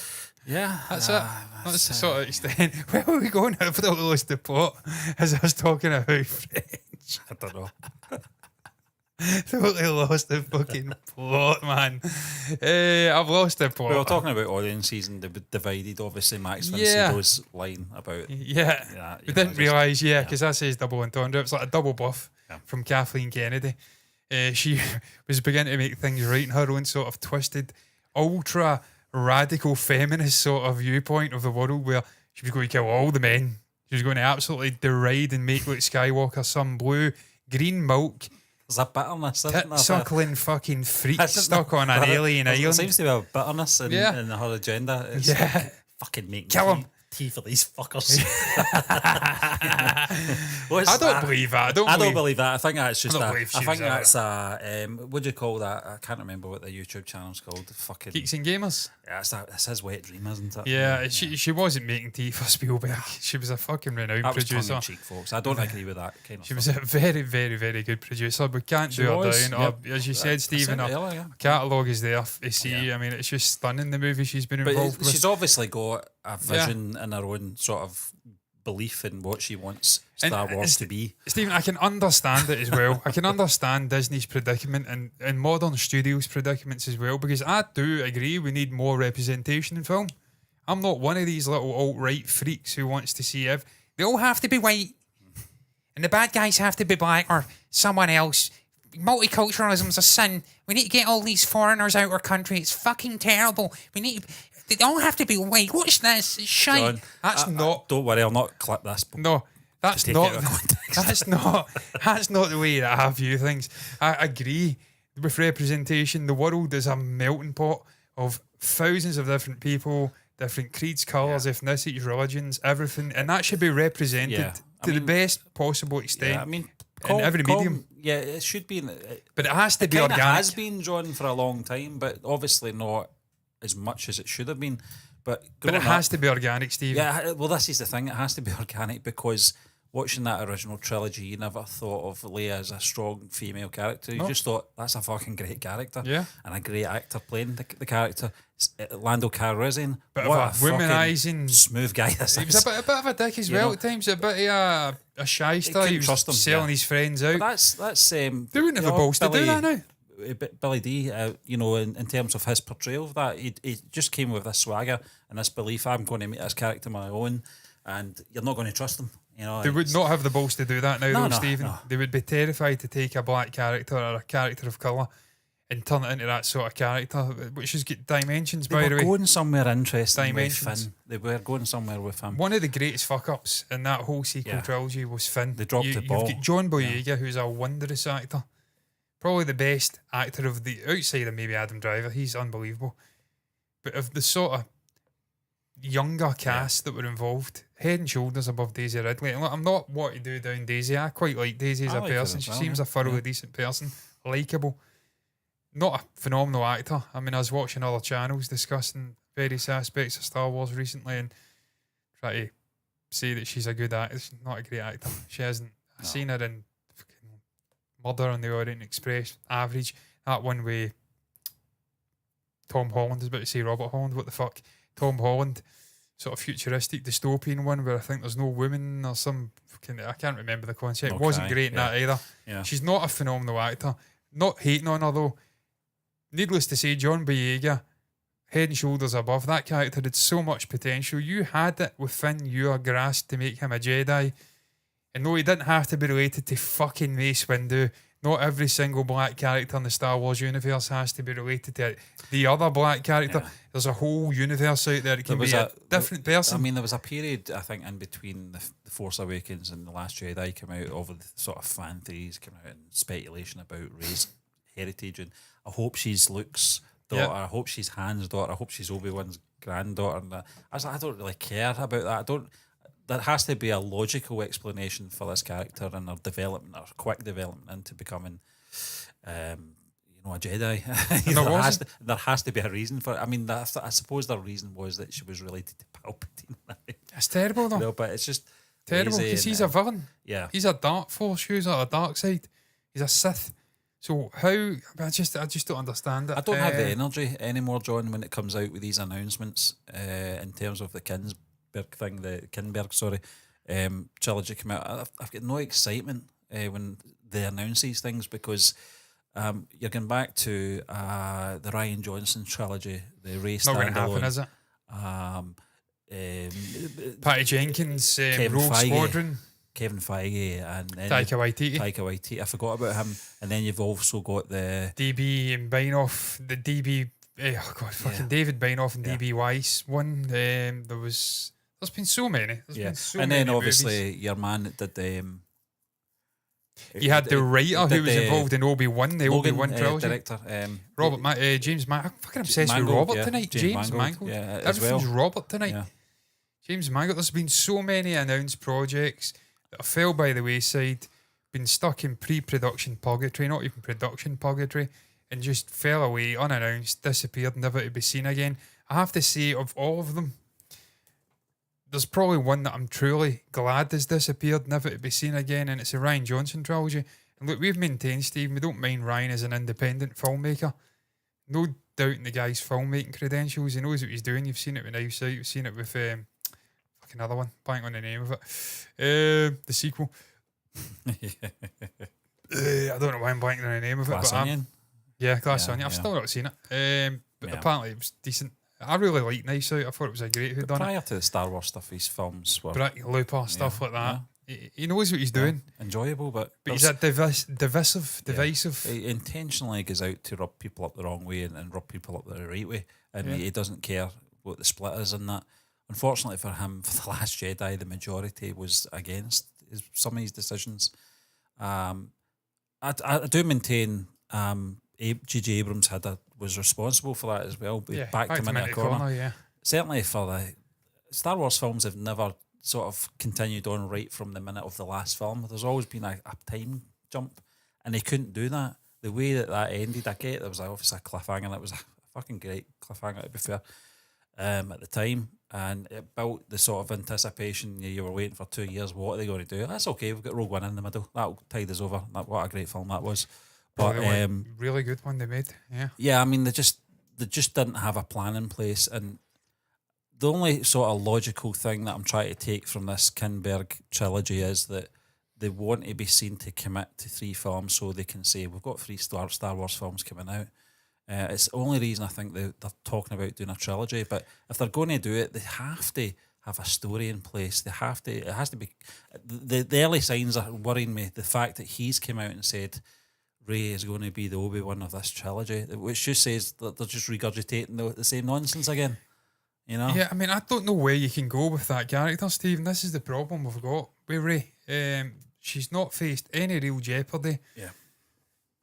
Yeah. That's it. That's the sort of extent. Where were we going? I've lost the plot as I was talking about French. I don't know. Totally lost the fucking plot, man. I've lost the plot. We were talking about audiences and they divided, obviously, Max von Sydow's line about... Yeah. We didn't realise, because that says double entendre. It's like a double buff from Kathleen Kennedy. She was beginning to make things right in her own sort of twisted, ultra... radical feminist sort of viewpoint of the world where she was going to kill all the men. She was going to absolutely deride and make Luke Skywalker some blue, green milk. There's a bitterness, isn't there? Suckling fucking freak stuck on an alien island. There seems to be a bitterness in her agenda. It's like, fucking make kill him. Tea for these fuckers. I don't believe that. I don't believe that. I think that's just I think that's what do you call that? I can't remember what the YouTube channel's called. Fucking Geeks and Gamers. Yeah, it's his wet dream, isn't it? Yeah, she wasn't making tea for Spielberg. She was a fucking renowned producer. Tongue in cheek, folks. I don't agree with that kind of She was a very, very, very good producer. We can't do her down. Or, as you said, Stephen, her catalogue is there to see. I mean, it's just stunning, the movie she's been involved with. She's obviously got a vision in her own sort of belief in what she wants Star Wars to be. Stephen, I can understand it as well. I can understand Disney's predicament and modern studios' predicaments as well, because I do agree we need more representation in film. I'm not one of these little alt-right freaks who wants to see they all have to be white and the bad guys have to be black or someone else. Multiculturalism's a sin. We need to get all these foreigners out of our country. It's fucking terrible. They don't have to be white. What's this? It's shite. John, that's not. Don't worry, I'll not clip this. No, that's not. That's not the way that I view things. I agree with representation. The world is a melting pot of thousands of different people, different creeds, colours, ethnicities, religions, everything, and that should be represented to the best possible extent. Yeah, I mean, in every medium. Yeah, it should be. But it has to be organic. It has been, John, for a long time, but obviously not as much as it should have been. But it has to be organic, Steve. Yeah, well, this is the thing. It has to be organic because watching that original trilogy, you never thought of Leia as a strong female character. You just thought, that's a fucking great character. Yeah. And a great actor playing the character. Lando Calrissian. Bit of a womanising smooth guy. He was a bit of a dick as well at times. A bit of a shyster. He was selling his friends out. But that's they wouldn't have the balls to do that now. Billy D, in terms of his portrayal of that, he just came with this swagger and this belief, I'm going to make this character my own, and you're not going to trust him. They would not have the balls to do that now, Stephen. No. They would be terrified to take a black character or a character of colour and turn it into that sort of character, which has got dimensions, by the way. They were going somewhere interesting with Finn. They were going somewhere with him. One of the greatest fuck-ups in that whole sequel trilogy was Finn. They dropped the ball. You've got John Boyega, who's a wondrous actor. Probably the best actor of outside of maybe Adam Driver. He's unbelievable. But of the sort of younger cast that were involved, head and shoulders above Daisy Ridley. And look, I'm not what to do down Daisy. I quite like Daisy as I a like her person. as She well, seems yeah. a thoroughly decent person, likeable. Not a phenomenal actor. I mean, I was watching other channels discussing various aspects of Star Wars recently and try to say that she's a good actor. She's not a great actor. She hasn't. I've seen her in fucking Murder on the Orient Express, average. That one with Tom Holland, I was about to say Robert Holland, what the fuck? Tom Holland, sort of futuristic dystopian one where I think there's no women or some fucking, I can't remember the concept. Okay, Wasn't great in that either. Yeah. She's not a phenomenal actor. Not hating on her though. Needless to say, John Boyega, head and shoulders above. That character had so much potential. You had it within your grasp to make him a Jedi. And no, he didn't have to be related to fucking Mace Windu. Not every single black character in the Star Wars universe has to be related to the other black character. Yeah. There's a whole universe out there that can be a different person. I mean, there was a period, I think, in between the Force Awakens and The Last Jedi came out, over the sort of fan theories came out and speculation about race heritage. And I hope she's Luke's daughter. Yeah. I hope she's Han's daughter. I hope she's Obi-Wan's granddaughter. And I was like, I don't really care about that. There has to be a logical explanation for this character and her development, her quick development into becoming, a Jedi. There has to be a reason for it. I mean, I suppose the reason was that she was related to Palpatine. It's terrible though. No, but it's just Terrible, because he's a villain. Yeah. He's a dark force user, a dark side. He's a Sith. So how? I just don't understand it. I don't have the energy anymore, John, when it comes out with these announcements in terms of the Kinberg trilogy come out. I've got no excitement when they announce these things because you're going back to the Rian Johnson trilogy, the Rey not going to happen, is it? Patty Jenkins, Rogue Squadron, Kevin Feige, and then Taika Waititi. I forgot about him. And then you've also got the DB and Beinoff, the DB. David Beinoff and DB Weiss one. There's been so many. Been so and many then obviously movies. your man that did the. You had the writer who was involved in Obi-Wan, the Obi-Wan trilogy. Director. James Mangold. I'm fucking obsessed with Mangold, Robert tonight. James Mangold. Yeah, as Everything's well. Robert tonight. Yeah. James Mangold. There's been so many announced projects that have fell by the wayside, been stuck in pre-production purgatory, not even production purgatory, and just fell away unannounced, disappeared, never to be seen again. I have to say, of all of them, there's probably one that I'm truly glad has disappeared, never to be seen again, and it's the Rian Johnson trilogy. And look, we've maintained, Steve, we don't mind Ryan as an independent filmmaker. No doubt in the guy's filmmaking credentials. He knows what he's doing. You've seen it with Knives Out. You've seen it with fucking other one. Blank on the name of it. The sequel. I don't know why I'm blanking on the name of Glass it. But Onion. Glass Onion. I've still not seen it. But apparently it was decent. I really liked Knives Out. I thought it was a great whodunit. Prior to the Star Wars stuff, his films were Looper, stuff like that. He knows what he's doing. Enjoyable, but he's a divisive. He intentionally goes out to rub people up the wrong way and rub people up the right way, and he doesn't care what the split is in that. Unfortunately for him, for The Last Jedi, the majority was against some of his decisions. I do maintain J.J. Abrams was responsible for that as well. Backed him into a corner. Certainly for the Star Wars films have never sort of continued on right from the minute of the last film. There's always been a time jump, and they couldn't do that. The way that ended, I get there was obviously a cliffhanger, and it was a fucking great cliffhanger to be fair at the time, and it built the sort of anticipation. You were waiting for 2 years. What are they going to do? That's okay. We've got Rogue One in the middle. That'll tide us over. What a great film that was. But really good one they made. I mean they just didn't have a plan in place, and the only sort of logical thing that I'm trying to take from this Kinberg trilogy is that they want to be seen to commit to 3 films so they can say we've got 3 Star Wars films coming out. It's the only reason I think they're talking about doing a trilogy. But if they're going to do it, they have to have a story in place. It has to be. The early signs are worrying me. The fact that he's come out and said Rey is going to be the Obi-Wan of this trilogy, which just says that they're just regurgitating the same nonsense again. You know? Yeah, I mean, I don't know where you can go with that character, Stephen. This is the problem we've got with Rey. She's not faced any real jeopardy. Yeah.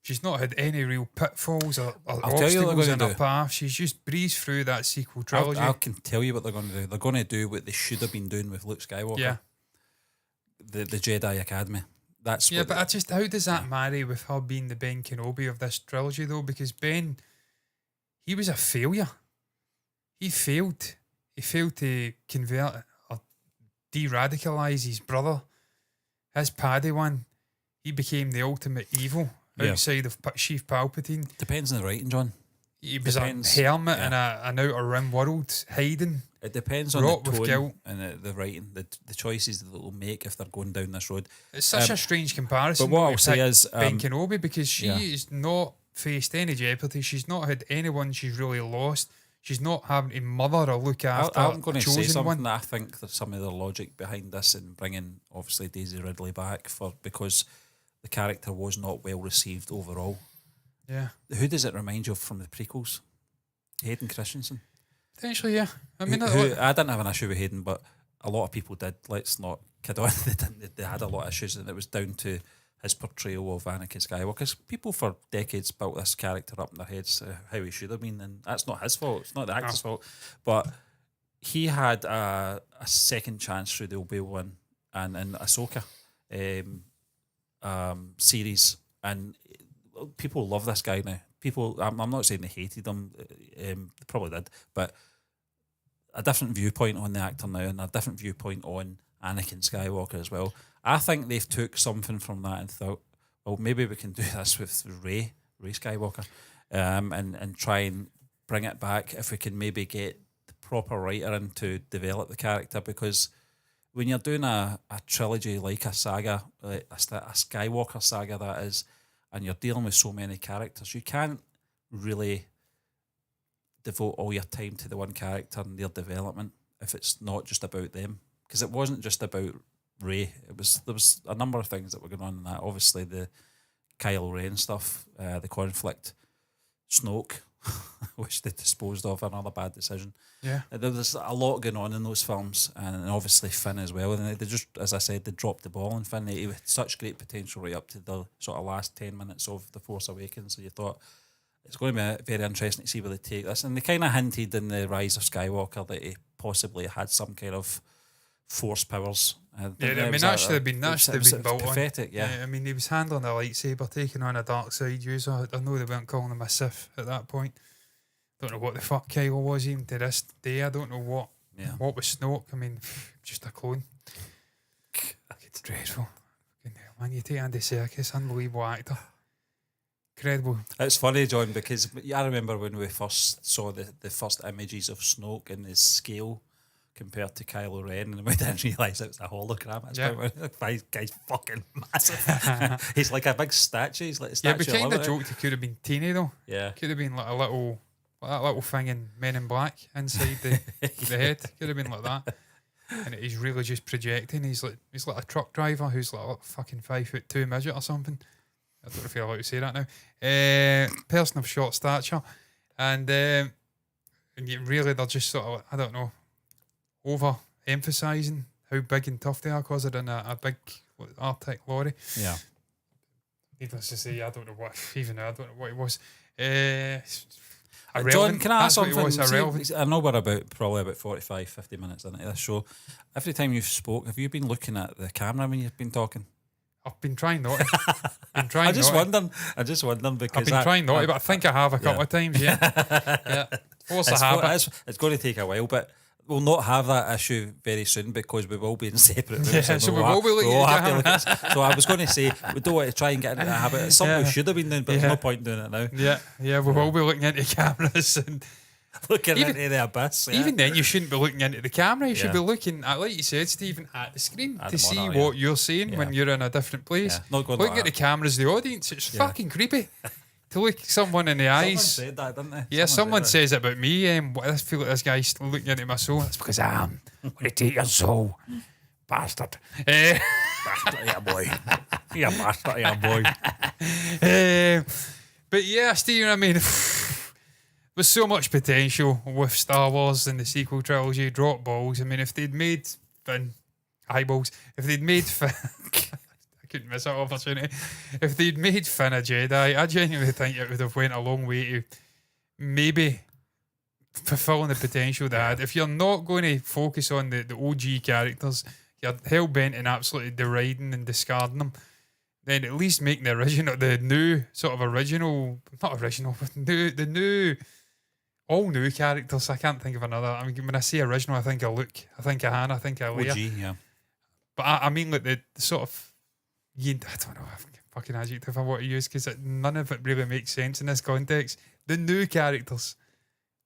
She's not had any real pitfalls or I'll tell you what obstacles they're in gonna her do. path. She's just breezed through that sequel trilogy. I can tell you what they're going to do. They're going to do what they should have been doing with Luke Skywalker. Yeah. The Jedi Academy. That's Yeah, what but how does that marry with her being the Ben Kenobi of this trilogy, though? Because Ben, he was a failure. He failed. He failed to convert or de-radicalise his brother. His Padawan, he became the ultimate evil outside of Chief Palpatine. Depends on the writing, John. He was Depends, a hermit in an outer rim world, hiding. It depends on Wrought the with tone guilt. and the writing, the choices that they'll make if they're going down this road. It's such a strange comparison. But what though, I'll to say pick is, Ben Kenobi, because she yeah. is not faced any jeopardy. She's not had anyone she's really lost. She's not having to mother or look after I'm going a to say chosen something one. that I think there's some of the logic behind this and bringing obviously Daisy Ridley back because the character was not well received overall. Yeah. Who does it remind you of from the prequels? Hayden Christensen. Potentially, yeah. I mean, I didn't have an issue with Hayden, but a lot of people did. Let's not kid on. They had a lot of issues, and it was down to his portrayal of Anakin Skywalker. Because people for decades built this character up in their heads how he should have been, and that's not his fault. It's not the actor's fault. But he had a second chance through the Obi-Wan and Ahsoka series, and people love this guy now. People, I'm not saying they hated him, they probably did, but a different viewpoint on the actor now and a different viewpoint on Anakin Skywalker as well. I think they've took something from that and thought, well, maybe we can do this with Rey Skywalker, and try and bring it back if we can maybe get the proper writer in to develop the character, because when you're doing a trilogy like a saga, like a Skywalker saga that is, and you're dealing with so many characters, you can't really devote all your time to the one character and their development if it's not just about them. Because it wasn't just about Rey. There was a number of things that were going on in that. Obviously, the Kylo Ren stuff, the conflict, Snoke, which they disposed of, another bad decision. Yeah. There was a lot going on in those films, and obviously Finn as well. And they just, as I said, they dropped the ball. And Finn, he had such great potential right up to the sort of last 10 minutes of The Force Awakens. So you thought it's going to be very interesting to see where they take this. And they kind of hinted in The Rise of Skywalker that he possibly had some kind of Force powers. Yeah, I mean, that should have been built pathetic, on. yeah. I mean, he was handling a lightsaber, taking on a dark side user. I know they weren't calling him a Sith at that point. Don't know what the fuck Kylo was even to this day. I don't know what was Snoke. I mean, just a clone. It's dreadful. Fucking hell, man, you take Andy Serkis, unbelievable actor. Incredible. It's funny, John, because I remember when we first saw the first images of Snoke in his scale compared to Kylo Ren, and we didn't realise it was a hologram. This guy's fucking massive. He's like a big statue. He's like a statue. Yeah, we kind of joked he could have been teeny though. Yeah. Could have been like that little thing in Men in Black inside the head. Could have been like that. And he's really just projecting. He's like a truck driver who's like a fucking 5'2" midget or something. I don't know if you're allowed to say that now. Person of short stature. And you really, they're just sort of, I don't know, over emphasising how big and tough they are because they're in a big Arctic lorry. Yeah. Needless to say, I don't know what it was. John, can I ask something? See, I know we're probably about 45, 50 minutes into this show. Every time you've spoke, have you been looking at the camera when you've been talking? I've been trying not to. I'm just wondering because I've been trying not to, but I think I have a couple of times, yeah. Yeah. Force a habit. It's going to take a while, but we'll not have that issue very soon because we will be in separate rooms. Yeah, so we will be looking at So I was going to say, we don't want to try and get into that habit. It's something we should have been doing, but there's no point doing it now. Yeah, we will be looking into cameras and looking into the abyss. Yeah. Even then, you shouldn't be looking into the camera. You should be looking at, like you said, Stephen, at the screen to see what you're saying when you're in a different place. Yeah. Not going looking like at the cameras, the audience, it's fucking creepy. To look someone in the eyes. Someone said that, didn't they? Yeah, someone says it about me. I feel like this guy's looking into my soul. It's because I'm going to take your soul, bastard. Bastard, yeah, boy. Yeah, bastard, yeah, boy. But yeah, Stephen, I mean, there's so much potential with Star Wars and the sequel trilogy. Drop balls. I mean, if they'd made Finn, eyeballs, if they'd made Finn, I couldn't miss that opportunity. If they'd made Finn a Jedi, I genuinely think it would have went a long way to maybe fulfilling the potential they had. If you're not going to focus on the OG characters, you're hell bent in absolutely deriding and discarding them, then at least make the new sort of original, not original, but the new, all new characters. I can't think of another. I mean, when I say original, I think of Luke, I think of Han, I think of Leia. OG, yeah. But I mean, like the sort of, I don't know, fucking adjective I want to use because none of it really makes sense in this context. The new characters,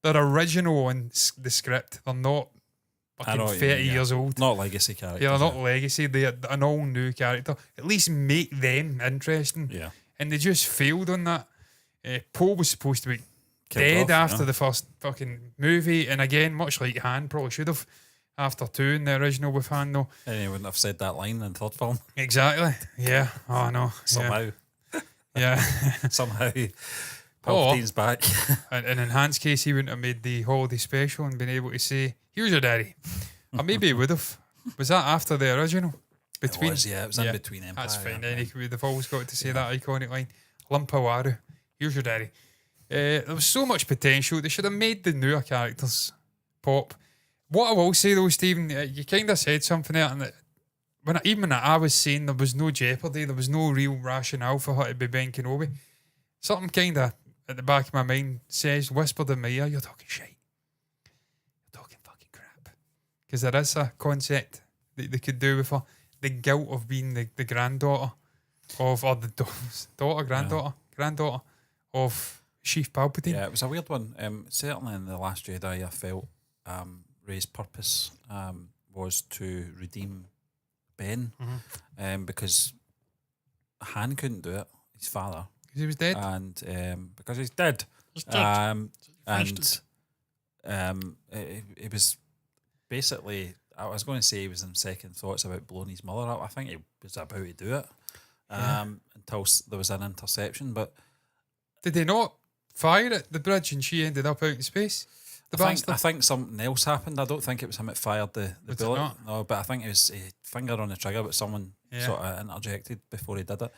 they're original on the script. They're not fucking 30 years old. Not legacy characters. Yeah, they're not legacy. They're an all new character. At least make them interesting. Yeah. And they just failed on that. Poe was supposed to be Killed dead off, after the first fucking movie. And again, much like Han probably should have after 2 in the original with Han, though. And he wouldn't have said that line in the third film. Exactly. Yeah. Oh, no. Somehow. Yeah. Somehow. Palpatine's back. And in Han's case, he wouldn't have made the holiday special and been able to say, "Here's your daddy." Or maybe he would have. Was that after the original? Between, it was in between Empire. That's fine. Then they've always got to say that iconic line. Lumpawaru, here's your daddy. There was so much potential. They should have made the newer characters pop. What I will say though, Stephen, you kind of said something there, and when I was saying there was no jeopardy, there was no real rationale for her to be Ben Kenobi. Something kind of at the back of my mind whispered in my ear, "You're talking shite. You're talking fucking crap." Because there is a concept that they could do with her. The guilt of being the granddaughter of, or the granddaughter of Chief Palpatine. Yeah, it was a weird one. Certainly in The Last Jedi, I felt Rey's purpose was to redeem Ben, because Han couldn't do it, his father. Because he was dead? And because he's dead. It was basically, I was going to say he was in second thoughts about blowing his mother up. I think he was about to do it until there was an interception. But did they not fire at the bridge and she ended up out in space? I think something else happened. I don't think it was him that fired the bullet. No, but I think it was a finger on the trigger, but someone sort of interjected before he did it.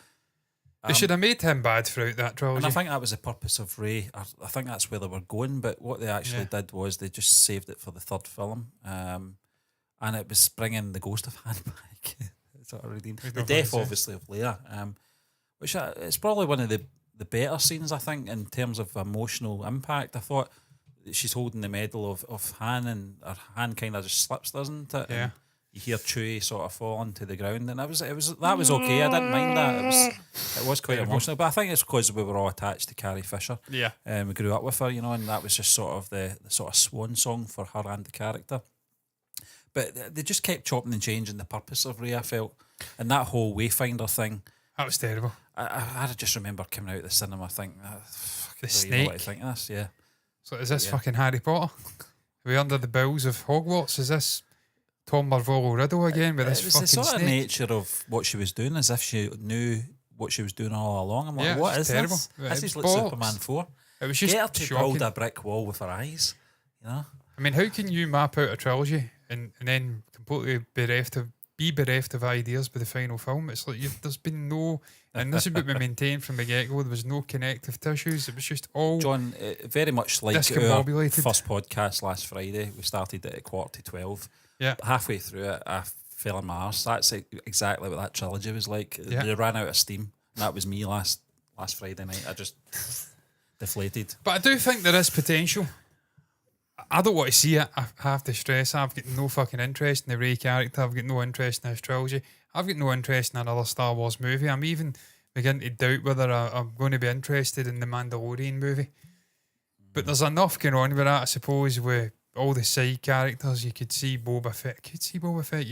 They should have made him bad throughout that trilogy. And I think that was the purpose of Rey. I think that's where they were going, but what they actually did was they just saved it for the third film. And it was bringing the ghost of Han back. Sort of redeemed. The death, obviously, of Leia, which it's probably one of the better scenes, I think, in terms of emotional impact. I thought she's holding the medal of Han, and her hand kind of just slips, doesn't it? Yeah. And you hear Chewie sort of fall onto the ground, and that was okay. I didn't mind that. It was quite emotional, but I think it's because we were all attached to Carrie Fisher. Yeah, we grew up with her, and that was just sort of the sort of swan song for her and the character. But they just kept chopping and changing the purpose of Rey, I felt, and that whole Wayfinder thing. That was terrible. I just remember coming out of the cinema thinking, the snake. What I think of this, yeah. So is this fucking Harry Potter? Are we under the bills of Hogwarts? Is this Tom Marvolo Riddle again with this fucking snake? It was the sort of nature of what she was doing, as if she knew what she was doing all along. I'm like, what is terrible. This? This is like Superman 4. It was just get her to shocking. Build a brick wall with her eyes, I mean, how can you map out a trilogy and then completely be bereft of ideas by the final film? It's like there's been no, and this is what we maintained from the get-go, there was no connective tissues. It was just all John, very much like our first podcast last Friday. We started it at 11:45. Yeah. Halfway through it, I fell on my arse. That's exactly what that trilogy was like. Yeah. They ran out of steam. And that was me last Friday night. I just deflated. But I do think there is potential. I don't want to see it. I have to stress, I've got no fucking interest in the Rey character. I've got no interest in this trilogy. I've got no interest in another Star Wars movie. I'm even beginning to doubt whether I'm going to be interested in the Mandalorian movie. But there's enough going on with that, I suppose, with all the side characters. You could see Boba Fett. You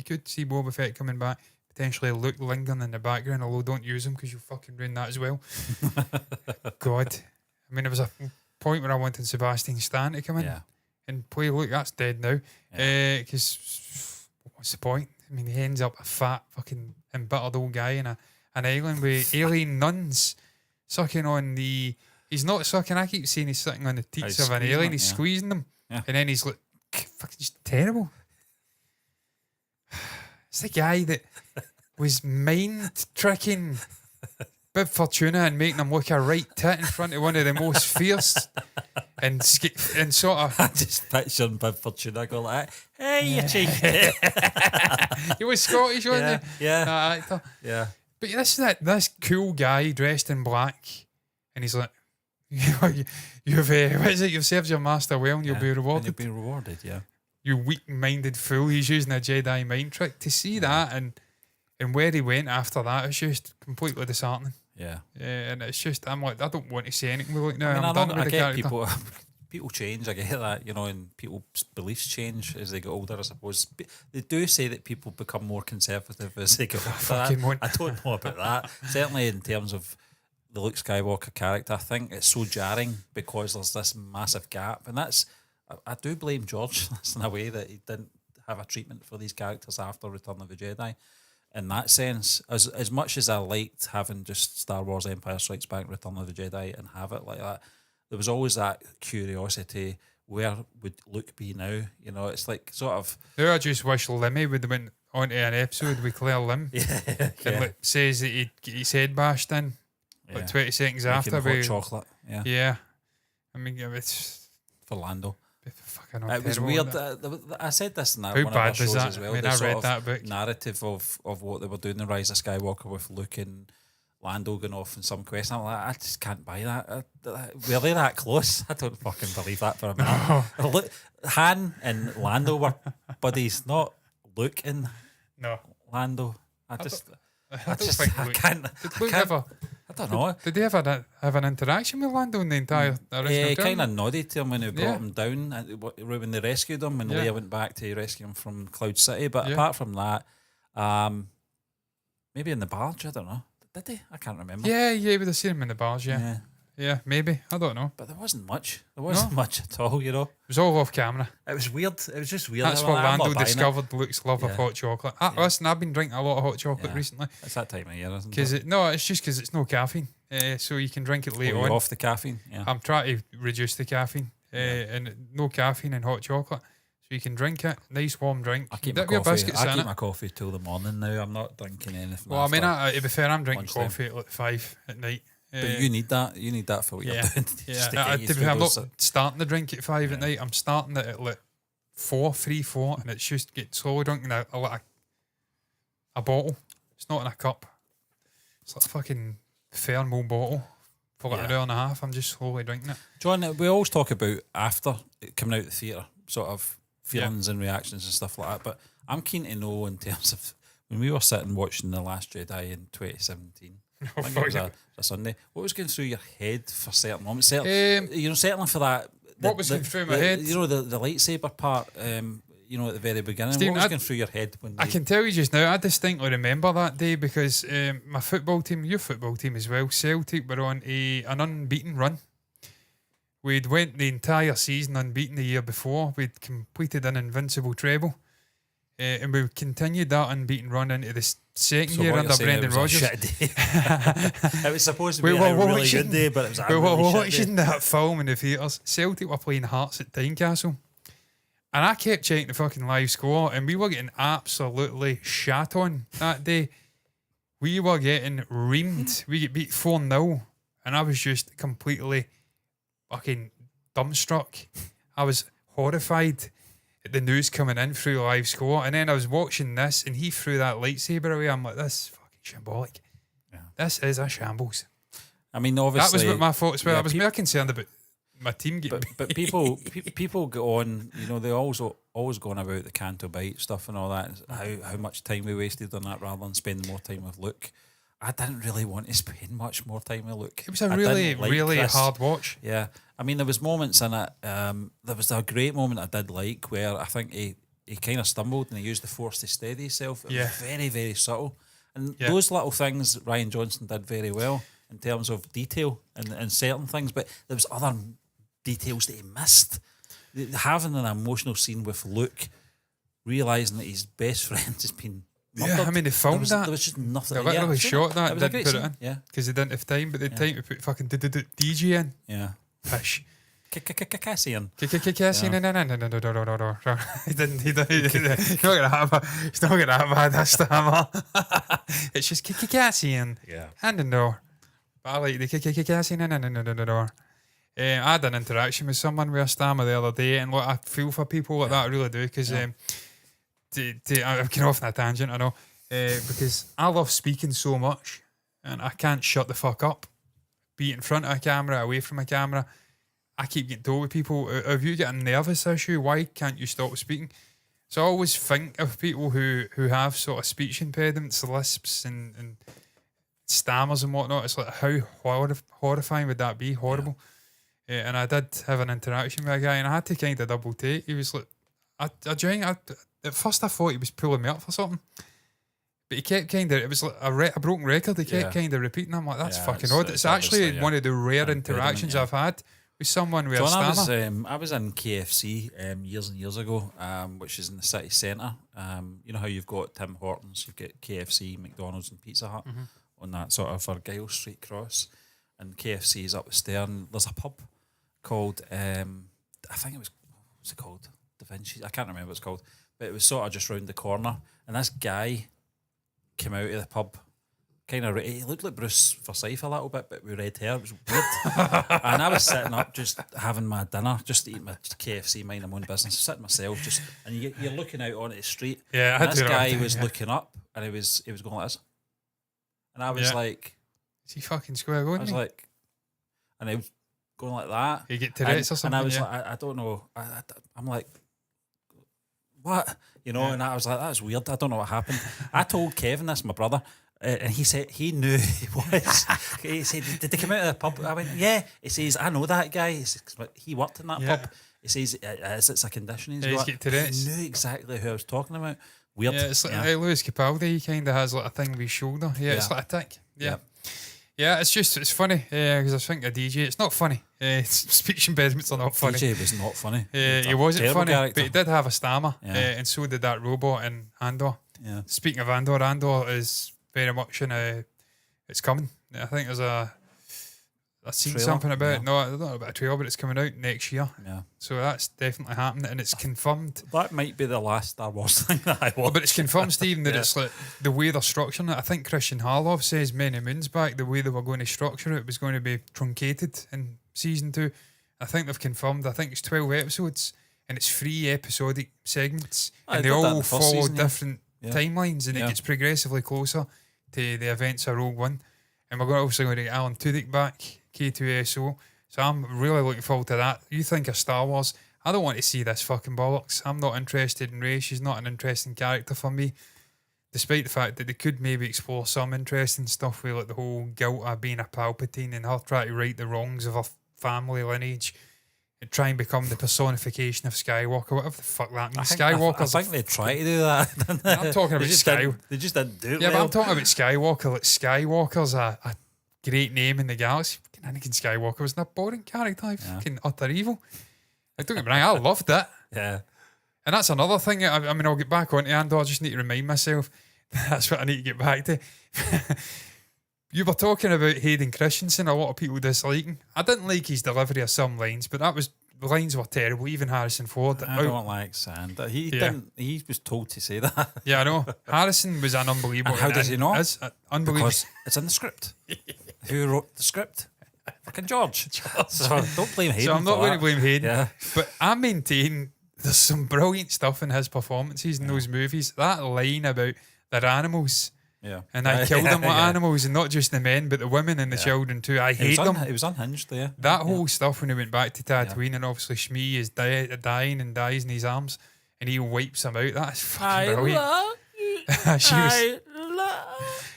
could see Boba Fett coming back. Potentially Luke lingering in the background, although don't use him because you'll fucking ruin that as well. God. I mean, there was a point where I wanted Sebastian Stan to come in. Yeah. And play Luke, that's dead now. Because what's the point? I mean, he ends up a fat, fucking embittered old guy in an island with alien nuns sucking on the. He's not sucking. I keep saying he's sitting on the teats of an alien. He's squeezing them, and then he's like, fucking just terrible. It's the guy that was mind tricking Bib Fortuna and making him look a right tit in front of one of the most fierce and sort of. I just picturing Bib Fortuna go like, "Hey, you cheeky." He was Scottish, wasn't he? Yeah. That actor. Yeah. But this cool guy dressed in black, and he's like, "You've what is it? You've served your master well, and you'll be rewarded." And you'll be rewarded, yeah. You weak-minded fool. He's using a Jedi mind trick. To see that and where he went after that, it's just completely disheartening. Yeah. And it's just, I'm like, I don't want to say anything. Like, no, I mean, I'm done with I the get character. people change. I get that, and people's beliefs change as they get older. I suppose they do say that people become more conservative as they get older. I don't know about that. Certainly in terms of the Luke Skywalker character, I think it's so jarring because there's this massive gap, and I do blame George in a way that he didn't have a treatment for these characters after Return of the Jedi. In that sense, as much as I liked having just Star Wars Empire Strikes Back, Return of the Jedi, and have it like that, there was always that curiosity, where would Luke be now? It's like sort of... Now I just wish Lemmy would have went onto an episode with Claire Lim and like, says that he'd get his head bashed in 20 seconds Making after. Hot chocolate, Yeah. I mean, it's... For Lando. It was weird. I said this in that How one bad of our shows was that? as well. I mean, the I sort read of that book. narrative of what they were doing, the Rise of Skywalker with Luke and Lando going off in some quest. I'm like, I just can't buy that. Were they that close? I don't fucking believe that for a minute. Look, Han and Lando were buddies, not Luke and Lando. I don't know. Did they ever have an interaction with Lando in the entire original He film? kind of nodded to him when he brought him down, when they rescued him, and Leia went back to rescue him from Cloud City. But apart from that, maybe in the barge, I don't know. Did they? I can't remember. Yeah, you would have seen him in the barge, Yeah, maybe. I don't know. But there wasn't much. There wasn't much at all, It was all off camera. It was weird. It was just weird. That's what Lando discovered Luke's love of hot chocolate. Listen, I've been drinking a lot of hot chocolate recently. It's that time of year, isn't it? It's just because it's no caffeine. So you can drink it later on. Off the caffeine? Yeah. I'm trying to reduce the caffeine. And no caffeine in hot chocolate. So you can drink it. Nice warm drink. I keep my coffee till the morning now. I'm not drinking anything. Well, I mean, to be fair, I'm drinking coffee at like 5 at night. But you need that. You need that for what you're doing. I'm not starting to drink at 5 at night. I'm starting it at like 3, 4, and it's just get slowly drinking a bottle. It's not in a cup. It's like a fucking thermal bottle for like an hour and a half. I'm just slowly drinking it. John, we always talk about after coming out of the theatre, sort of feelings and reactions and stuff like that. But I'm keen to know in terms of when we were sitting watching The Last Jedi in 2017. I think it was a Sunday. What was going through your head for certain moments? Certainly for that. What was going through my head? The lightsaber part. At the very beginning. Stephen, what was going through your head when? I can tell you just now. I distinctly remember that day because my football team, your football team as well, Celtic, were on an unbeaten run. We'd went the entire season unbeaten the year before. We'd completed an invincible treble. And we continued that unbeaten run into the second year under Brendan Rodgers. It was supposed to be a really good day, but it was a really shit day. We were watching watching that film in the theatres. Celtic were playing Hearts at Tynecastle. And I kept checking the fucking live score, and we were getting absolutely shat on that day. We were getting reamed. We get beat 4-0, and I was just completely fucking dumbstruck. I was horrified at the news coming in through the live score, and then I was watching this, and he threw that lightsaber away. I'm like, this is fucking shambolic. Yeah. This is a shambles. I mean, obviously... That was what my thoughts were. I was more concerned about my team getting But people go on, they always go on about the Canto Bite stuff and all that, how much time we wasted on that rather than spending more time with Luke. I didn't really want to spend much more time with Luke. It was a really hard watch. Yeah. I mean, there was moments in it. There was a great moment I did like where I think he kind of stumbled and he used the Force to steady himself. It was very, very subtle. And those little things Rian Johnson did very well in terms of detail and certain things, but there was other details that he missed. Having an emotional scene with Luke, realising that his best friend has been murdered. Yeah, I mean, they filmed that. There was just nothing. They literally shot that and didn't put scene. it in. Yeah. Because they didn't have time, but they had time to put fucking DJ in. Yeah. Pish. Cassian. Cassie, no. He didn't. He's not gonna have a stammer. It's just Cassie and hand in door. But I like the Cassie, no. I had an interaction with someone with a stammer the other day, and look, I feel for people like that. I really do, because I'm getting off on a tangent, I know, because I love speaking so much, and I can't shut the fuck up. Be it in front of a camera, away from a camera. I keep getting told with people, if you get a nervous issue, why can't you stop speaking? So I always think of people who have sort of speech impediments, lisps and stammers and whatnot. It's like, how horrifying would that be? Horrible. And I did have an interaction with a guy, and I had to kind of double take. He was like, at first I thought he was pulling me up for something. But he kept kind of, it was like a broken record. He kept kind of repeating. I'm like, that's fucking odd. It's actually one of the rare interactions I've had with someone with a stammer. I was in KFC years and years ago, which is in the city centre. You know how you've got Tim Hortons, you've got KFC, McDonald's and Pizza Hut on that sort of Argyle Street cross. And KFC is up the stair, and there's a pub called, I think it was, what's it called? Da Vinci? I can't remember what it's called. But it was sort of just round the corner. And this guy came out of the pub, kind of, he looked like Bruce Forsyth a little bit, but with red hair. It was weird. And I was sitting up just having my dinner, just eating my KFC, minding my own business, sitting myself, just, and you're looking out onto the street. Yeah, and this guy was looking up, and he was going like this. And I was like, is he fucking square going? I was like, and he was going like that. You get Tourette's or something? And I was like, I don't know. I'm like, what? You know, and I was like, that's weird. I don't know what happened. I told Kevin this, my brother, and he said he knew he was. He said, did they come out of the pub? I went, yeah. He says, I know that guy. He says, he worked in that pub. He says, it's a condition. He knew exactly who I was talking about. Weird. Yeah, it's like Lewis Capaldi. He kind of has like a thing with his shoulder. Yeah, it's like a tick. Yeah, it's funny because I think a DJ, it's not funny. Speech impediments are not funny. DJ was not funny. He wasn't funny, character. but he did have a stammer, and so did that robot in Andor. Yeah. Speaking of Andor is very much in it's coming. I think I've seen trailer? something about it. No, I don't know about a trailer, but it's coming out next year. Yeah. So that's definitely happening, and it's confirmed. That might be the last Star Wars thing that I watched. But it's confirmed, Stephen, that it's like the way they're structuring it. I think Christian Harloff says many moons back the way they were going to structure it was going to be truncated in season 2. I think they've confirmed. I think it's 12 episodes, and it's 3 episodic segments, and they all follow different timelines, and it gets progressively closer to the events of Rogue One. And we're obviously going to get Alan Tudyk back, K2SO. So I'm really looking forward to that. You think of Star Wars, I don't want to see this fucking bollocks. I'm not interested in Rey. She's not an interesting character for me. Despite the fact that they could maybe explore some interesting stuff with like the whole guilt of being a Palpatine and her trying to right the wrongs of her family lineage and try and become the personification of Skywalker, whatever the fuck that means. I think they try to do that. I'm talking about Skywalker. They just didn't do it. Yeah, but I'm talking about Skywalker. Like Skywalker's a great name in the galaxy. Anakin Skywalker was a boring character. Fucking utter evil. I don't get me wrong, I loved it. Yeah. And that's another thing. I mean, I'll get back onto Andor. I just need to remind myself that's what I need to get back to. You were talking about Hayden Christensen, a lot of people disliking. I didn't like his delivery of some lines, but the lines were terrible. Even Harrison Ford. I don't like Sand. He didn't. He was told to say that. Yeah, I know. Harrison was an unbelievable. And how does he know? Unbelievable. Because it's in the script. Who wrote the script? Fucking George. So don't blame Hayden. So I'm not going to blame Hayden. Yeah. But I maintain there's some brilliant stuff in his performances in those movies. That line about they're animals. Yeah. And I killed them with animals, and not just the men, but the women and the children too. I hate them. It was unhinged there. That whole stuff when he went back to Tatooine, and obviously Shmi is dying and dies in his arms, and he wipes him out. That's fucking brilliant.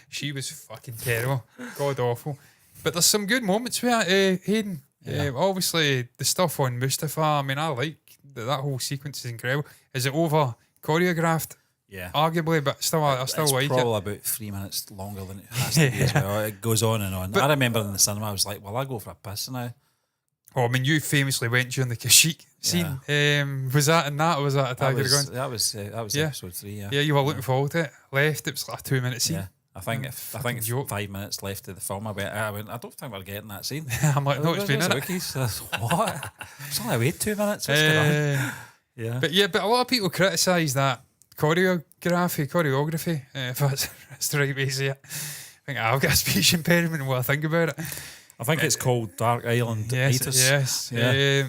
She was fucking terrible. God awful. But there's some good moments with Hayden. Obviously, the stuff on Mustafa, I mean, I like that whole sequence is incredible. Is it over choreographed? Yeah. Arguably, but still, I still like it. It's probably about 3 minutes longer than it has to be as well. It goes on and on. But I remember in the cinema, I was like, well, I'll go for a piss now. Oh, I mean, you famously went during the Kashyyyk scene. Was that in that, or was that Attack of the Clones? That was episode 3, Yeah, you were looking forward to it. Left, it was like a 2-minute scene. Yeah. I think if 5 minutes left of the film, I went, I don't think we're getting that scene. I'm like, no, it's been in it. What? It's only wait 2 minutes. What's going on? Yeah. But a lot of people criticise that choreography, if that's the right way to say it. I think I've got a speech impairment when I think about it. I think it's called Dark Island. Yes. Yeah.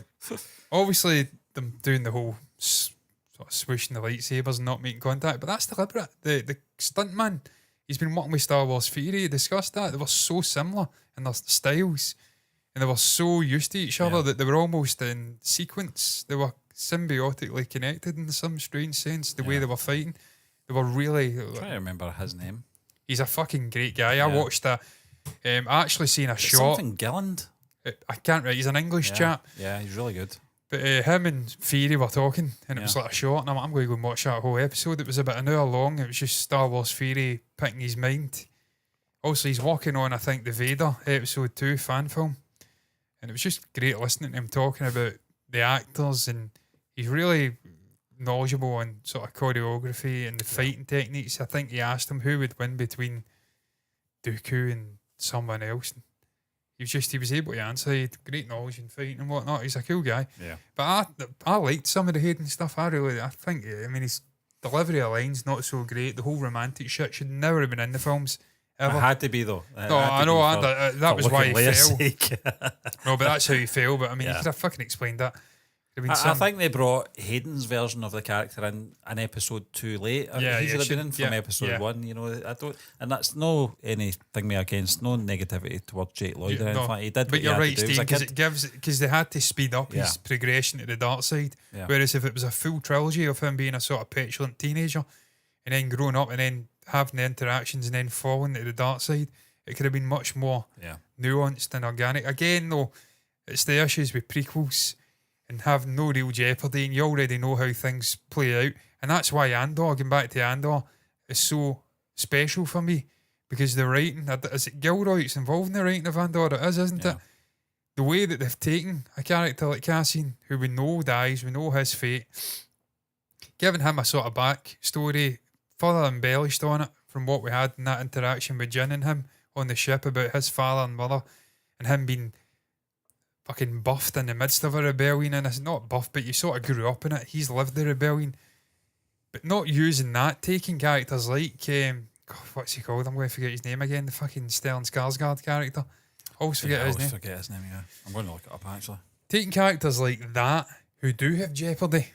Obviously, them doing the whole sort of swooshing the lightsabers and not making contact, but that's deliberate. The stuntman, he's been working with Star Wars Theory. He discussed that. They were so similar in their styles, and they were so used to each other that they were almost in sequence. They were symbiotically connected in some strange sense. The way they were fighting, they were really. I'm trying to remember his name. He's a fucking great guy. I watched I actually seen a shot. Something Gilland. I can't remember. He's an English chap. Yeah, he's really good. But him and Theory were talking, and it was like a shot, and I'm going to go and watch that whole episode. It was about an hour long. It was just Star Wars Theory picking his mind. Also, he's working on, I think, the Vader episode 2 fan film, and it was just great listening to him talking about the actors, and he's really knowledgeable on sort of choreography and the fighting techniques. I think he asked him who would win between Dooku and someone else. He was able to answer. He had great knowledge in fighting and whatnot. He's a cool guy. Yeah. But I liked some of the Hayden stuff. I think, his delivery of lines not so great. The whole romantic shit should never have been in the films ever. It had to be though. I know that was why he fell. No, but that's how he fell. But you could have fucking explained that. I think they brought Hayden's version of the character in episode 2 late. He should have been in from episode 1. You know, I don't, and that's no anything me against, no negativity towards Jake Lloyd or anything. He did, but you're right, Steve, because because they had to speed up his progression to the dark side. Yeah. Whereas if it was a full trilogy of him being a sort of petulant teenager and then growing up and then having the interactions and then falling to the dark side, it could have been much more nuanced and organic. Again, though, it's the issues with prequels and have no real jeopardy, and you already know how things play out, and that's why Andor, going back to Andor, is so special for me, because the writing, is it Gilroy that's involved in the writing of Andor? It is, isn't it? The way that they've taken a character like Cassian, who we know dies, we know his fate, giving him a sort of backstory, further embellished on it from what we had in that interaction with Jin and him on the ship about his father and mother, and him being fucking buffed in the midst of a rebellion, and it's not buffed, but you sort of grew up in it. He's lived the rebellion, but not using that, taking characters like what's he called? I'm going to forget his name again. The fucking Stellan Skarsgård character. Always forget his name. Yeah, I'm going to look it up actually. Taking characters like that who do have jeopardy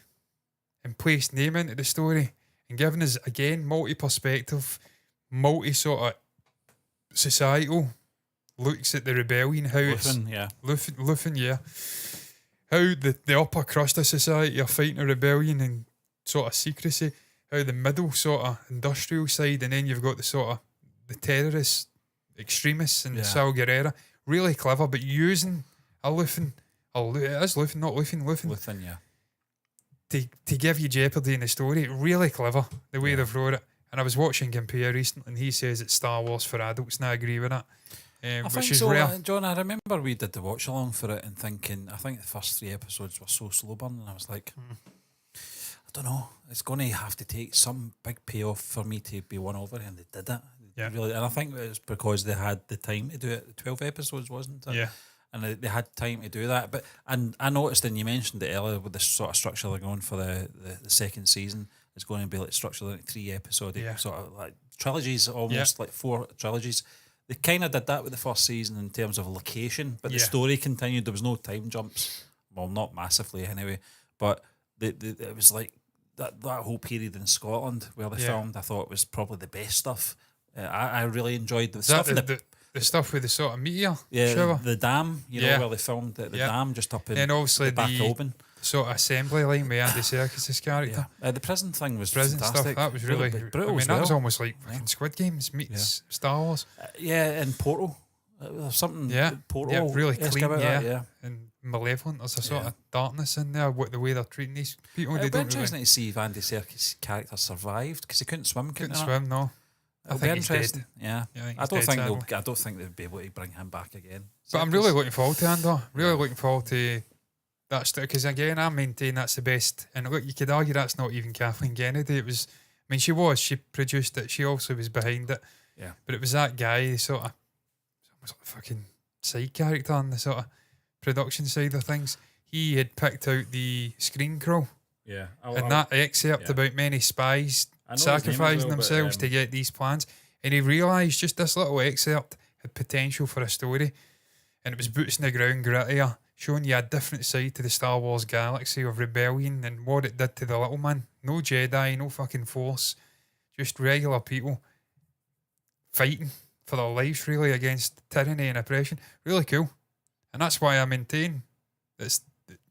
and place name into the story and giving us again multi-perspective, multi-sort of societal looks at the rebellion, how Luthen, how the upper crust of society are fighting a rebellion and sort of secrecy, how the middle sort of industrial side, and then you've got the sort of the terrorists, extremists, and Saw Gerrera. Really clever, but using a Luthen, it is Luthen, not Luthen. Luthen, yeah. To give you jeopardy in the story, really clever the way they've wrote it. And I was watching Compare recently, and he says it's Star Wars for adults, and I agree with that. I think so, rare. John. I remember we did the watch along for it and thinking, I think the first 3 episodes were so slow burn, and I was like, I don't know, it's going to have to take some big payoff for me to be won over, and they did it. Really, and I think it was because they had the time to do it. 12 episodes, wasn't it? Yeah. And they had time to do that. And I noticed, and you mentioned it earlier, with the sort of structure they're going for the second season, it's going to be like structured like 3 episode, sort of like trilogies, almost like 4 trilogies. They kind of did that with the first season in terms of location, but the story continued. There was no time jumps. Well, not massively anyway, but it was like that whole period in Scotland where they filmed, I thought was probably the best stuff. I really enjoyed the stuff. The stuff with the sort of meteor shower. The dam, know, where they filmed the dam just up in obviously the back open. Sort of assembly line with Andy Serkis' character. The prison thing was fantastic. Stuff, that was really brutal. That was almost like fucking Squid Games meets Star Wars. And Portal. Something Portal. Yeah, really clean. That, and malevolent. There's a sort of darkness in there, the way they're treating these people. It'd be interesting to see if Andy Serkis' character survived, because he couldn't swim. Couldn't swim, no. I think he's dead. Yeah, I don't think they'll be able to bring him back again. But I'm really looking forward to Andor. Really looking forward to that, because again, I maintain that's the best. And look, you could argue that's not even Kathleen Kennedy. It was, she produced it. She also was behind it. Yeah. But it was that guy, sort of fucking side character on the sort of production side of things. He had picked out the screen crawl. Yeah. And that excerpt about many spies sacrificing themselves to get these plans. And he realised just this little excerpt had potential for a story. And it was boots in the ground, grittier, showing you a different side to the Star Wars galaxy of rebellion and what it did to the little man. No Jedi, no fucking Force, just regular people fighting for their lives, really, against tyranny and oppression. Really cool. And that's why I maintain it's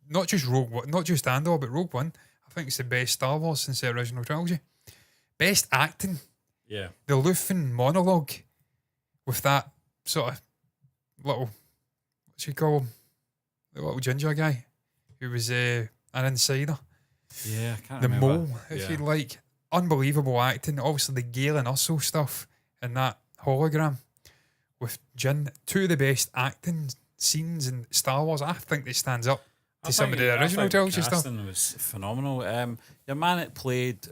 not just Rogue One, not just Andor, but Rogue One. I think it's the best Star Wars since the original trilogy. Best acting. Yeah. The Luthen monologue with that sort of little, what's he call him? The little ginger guy who was an insider. Yeah, I can't the remember. mole, if you like. Unbelievable acting. Obviously, the Galen Erso stuff and that hologram with Jin. Two of the best acting scenes in Star Wars. I think they stands up to some of the original trilogy stuff. The casting was phenomenal. Your man that played,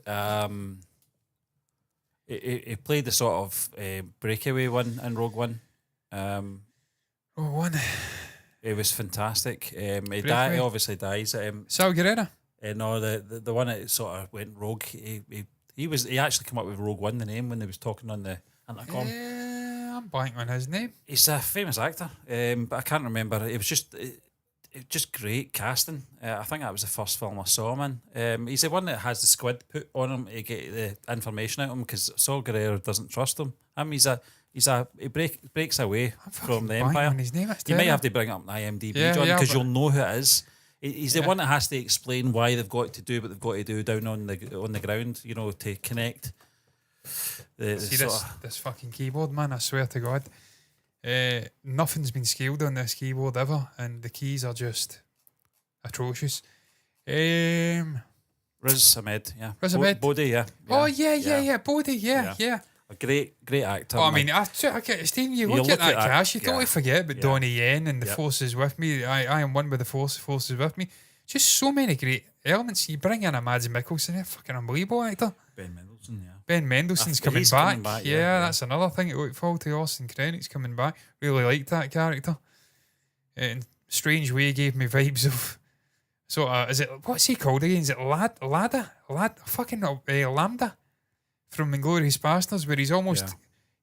he played the sort of breakaway one in Rogue One. Rogue One. It was fantastic. He obviously dies. Saw Gerrera. No, the one that sort of went rogue. He actually came up with Rogue One, the name, when they was talking on the intercom. I'm blanking on his name. He's a famous actor, but I can't remember. It was just great casting. I think that was the first film I saw him in. He's the one that has the squid put on him to get the information out of him because Saw Gerrera doesn't trust him. He breaks away from the Empire. His name. You might have to bring up an IMDb, John, because you'll know who it is. He's the one that has to explain why they've got to do what they've got to do down on the ground, to connect. See this fucking keyboard, man, I swear to God. Nothing's been scaled on this keyboard ever, and the keys are just atrocious. Riz Ahmed, yeah. Riz Ahmed. Bodhi, yeah. Oh, yeah. Bodhi, yeah. A great actor. Oh, I mean, Stephen, you look at that cast, you totally forget about Donnie Yen and The Force is with me. I am one with the Force is with me. Just so many great elements. You bring in a Mads Mikkelsen, a fucking unbelievable actor. Ben Mendelsohn, yeah. Ben Mendelsohn's coming back. Yeah, that's another thing to look forward to. Austin Krennic's coming back. Really liked that character. In strange way, gave me vibes of what's he called again? Is it Lambda from Inglourious Basterds, where he's almost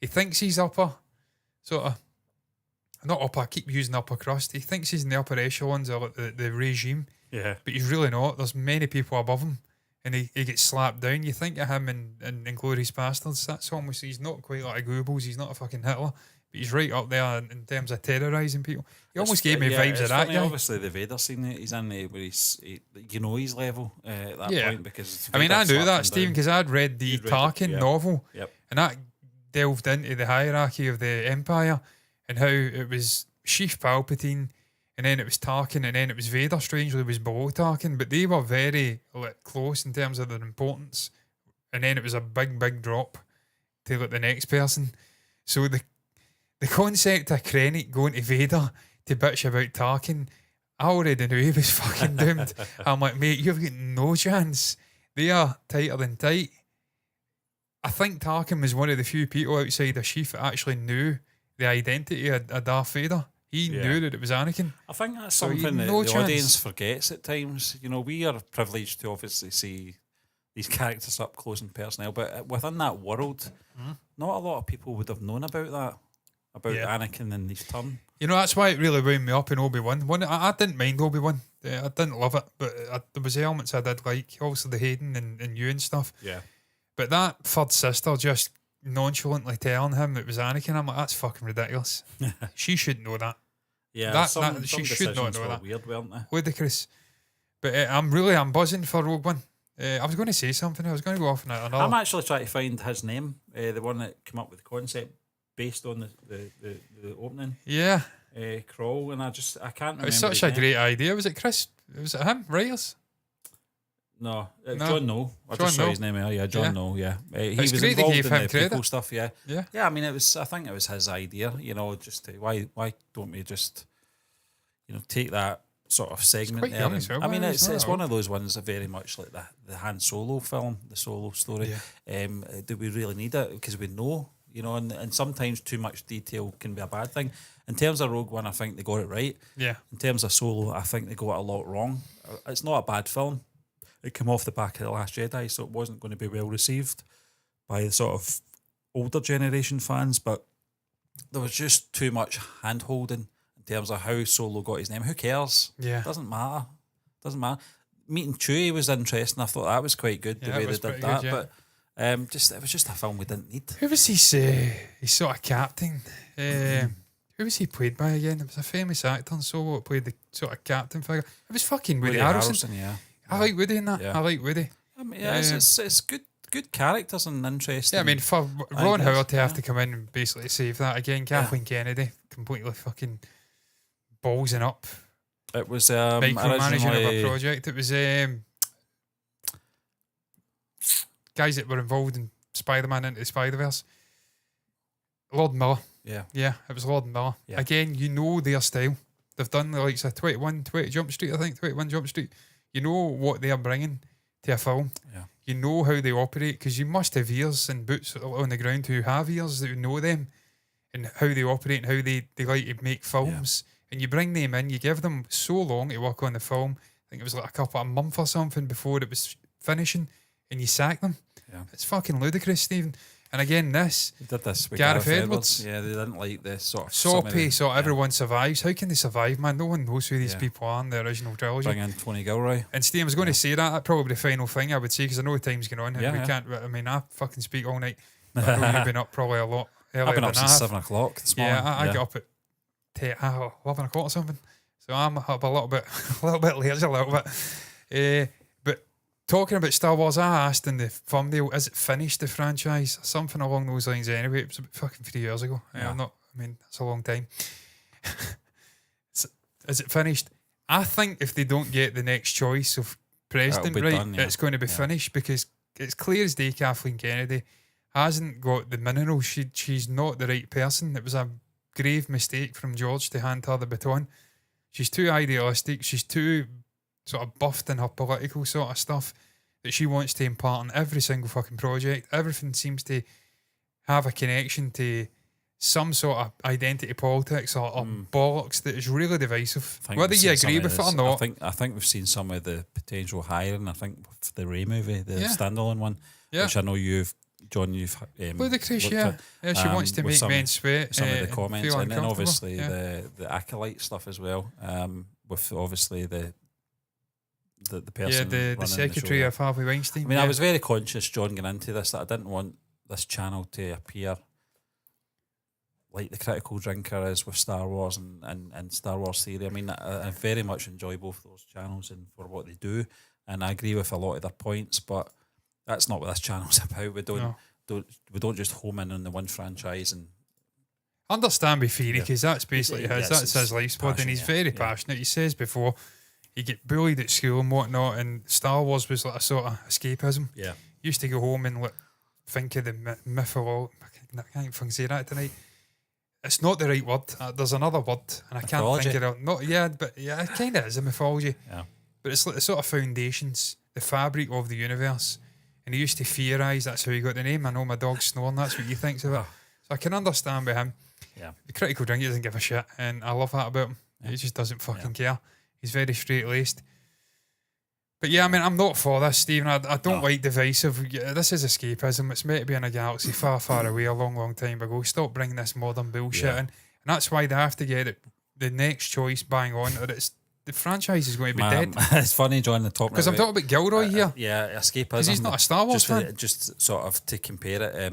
he thinks he's upper, sort of not upper. I keep using upper crust. He thinks he's in the upper echelons of the regime. Yeah, but he's really not. There's many people above him. And he gets slapped down. You think of him in Inglourious Basterds. That's almost, he's not quite like a Goebbels. He's not a fucking Hitler. But he's right up there in terms of terrorising people. He almost gave me vibes of that guy. Obviously, the Vader scene that he's in, where he's his level at that point. Because I knew that, Stephen, because I'd read the Tarkin novel. Yep. And that delved into the hierarchy of the Empire and how it was Sheev Palpatine, and then it was Tarkin, and then it was Vader, strangely, was below Tarkin, but they were very close in terms of their importance. And then it was a big drop to the next person. So the concept of Krennic going to Vader to bitch about Tarkin, I already knew he was fucking doomed. I'm like, mate, you've got no chance. They are tighter than tight. I think Tarkin was one of the few people outside of Sheev that actually knew the identity of Darth Vader. He knew that it was Anakin. I think that's something that the audience forgets at times. We are privileged to obviously see these characters up close and personal, but within that world, not a lot of people would have known about that, Anakin and his turn. That's why it really wound me up in Obi-Wan. I didn't mind Obi-Wan. I didn't love it, but there was elements I did like. Obviously the Hayden and you and stuff. Yeah. But that third sister just nonchalantly telling him it was Anakin, I'm like, that's fucking ridiculous. She should know that. Yeah, she should not know that. Weird, weren't they? Ludicrous. But I'm buzzing for Rogue One. I was going to say something. I was going to go off on another. I'm actually trying to find his name, the one that came up with the concept based on the opening. Yeah. Crawl, and I can't remember. It was such a great idea. Was it Chris? Was it him? Writers? No, John No. I just saw his name earlier. Yeah, John No. Yeah, he was great involved in the prequel stuff. Yeah. I mean, I think it was his idea. Just why don't we just take that sort of segment there? I mean, it's one of those ones that very much like the Han Solo film, the Solo story. Yeah. Do we really need it? Because we know you know, and sometimes too much detail can be a bad thing. In terms of Rogue One, I think they got it right. Yeah. In terms of Solo, I think they got it a lot wrong. It's not a bad film. It came off the back of The Last Jedi, so it wasn't going to be well received by the sort of older generation fans, but there was just too much hand-holding in terms of how Solo got his name. Who cares? Yeah. Doesn't matter. Meeting Chewie was interesting. I thought that was quite good, the way they did that. Good, yeah. But it was just a film we didn't need. Who was his sort of captain? Who was he played by again? It was a famous actor in Solo that played the sort of captain figure. It was fucking Woody Harrelson. Yeah. I like Woody in that. Yeah. I like Woody. I mean, yeah, it's good characters and interesting. Yeah, I mean, for Ron Howard to have to come in and basically save that again, Kathleen Kennedy completely fucking ballsing up. It was micromanaging of a project. It was guys that were involved in Spider-Man Into the Spider-Verse. Lord Miller. Yeah, it was Lord Miller. Yeah. Again, you know their style. They've done the likes of 20 Jump Street, I think, 21 Jump Street. You know what they're bringing to a film. Yeah. You know how they operate, because you must have ears and boots on the ground who have ears that know them and how they operate and how they like to make films. Yeah. And you bring them in, you give them so long to work on the film. I think it was like a month or something before it was finishing, and you sack them. Yeah. It's fucking ludicrous, Stephen. And again, they did this with Gareth Edwards. Yeah, they didn't like this sort of soppy, everyone survives. How can they survive, man? No one knows who these people are in the original trilogy. Bring in Tony Gilroy. And Steve, I was going to say that's probably the final thing I would say, because I know time's going on. And we can't. I mean, I fucking speak all night. I know you've been up probably a lot earlier. I've been up since 7 o'clock this morning. Yeah, I get up at 11 o'clock or something. So I'm up a little bit later, a little bit. But talking about Star Wars, I asked in the thumbnail, is it finished, the franchise? Something along those lines anyway. It was about fucking 3 years ago. Yeah. That's a long time. Is it finished? I think if they don't get the next choice of president right, done, it's going to be finished, because it's clear as day Kathleen Kennedy hasn't got the minerals. She's not the right person. It was a grave mistake from George to hand her the baton. She's too idealistic. She's too sort of buffed in her political sort of stuff that she wants to impart on every single fucking project. Everything seems to have a connection to some sort of identity politics or bollocks that is really divisive. Whether you agree with it or not. I think we've seen some of the potential hiring. I think with the Ray movie, the standalone one, which I know you've ludicrous, yeah. She wants to make men sweat. Some of the comments, and then obviously the acolyte stuff as well. With obviously the person, the secretary of Harvey Weinstein. I mean, I was very conscious, John, going into this, that I didn't want this channel to appear like the Critical Drinker is with Star Wars and Star Wars Theory. I mean, I very much enjoy both those channels and for what they do, and I agree with a lot of their points, but that's not what this channel's about. We don't just home in on the one franchise. And understand with Theory, because that's basically that's his lifeblood, and he's very passionate. He says before he get bullied at school and whatnot, and Star Wars was like a sort of escapism. Yeah, he used to go home and think of the mythology. I can't fucking say that tonight. It's not the right word. There's another word, and I can't think of it. But it kind of is a mythology. Yeah, but it's like the sort of foundations, the fabric of the universe. And he used to theorise. That's how he got the name. I know my dog's snoring. That's what he thinks of it. So I can understand with him. Yeah, the Critical Drinker doesn't give a shit, and I love that about him. Yeah. He just doesn't fucking care. He's very straight laced. But yeah, I mean, I'm not for this, Stephen. I don't like divisive. This is escapism. It's meant to be in a galaxy far, far away a long, long time ago. Stop bringing this modern bullshit in. And that's why they have to get it, the next choice bang on, or the franchise is going to be dead. It's funny, John, the talk because I'm talking about Gilroy here. Yeah, escapism. Because he's not a Star Wars fan. Just sort of to compare it,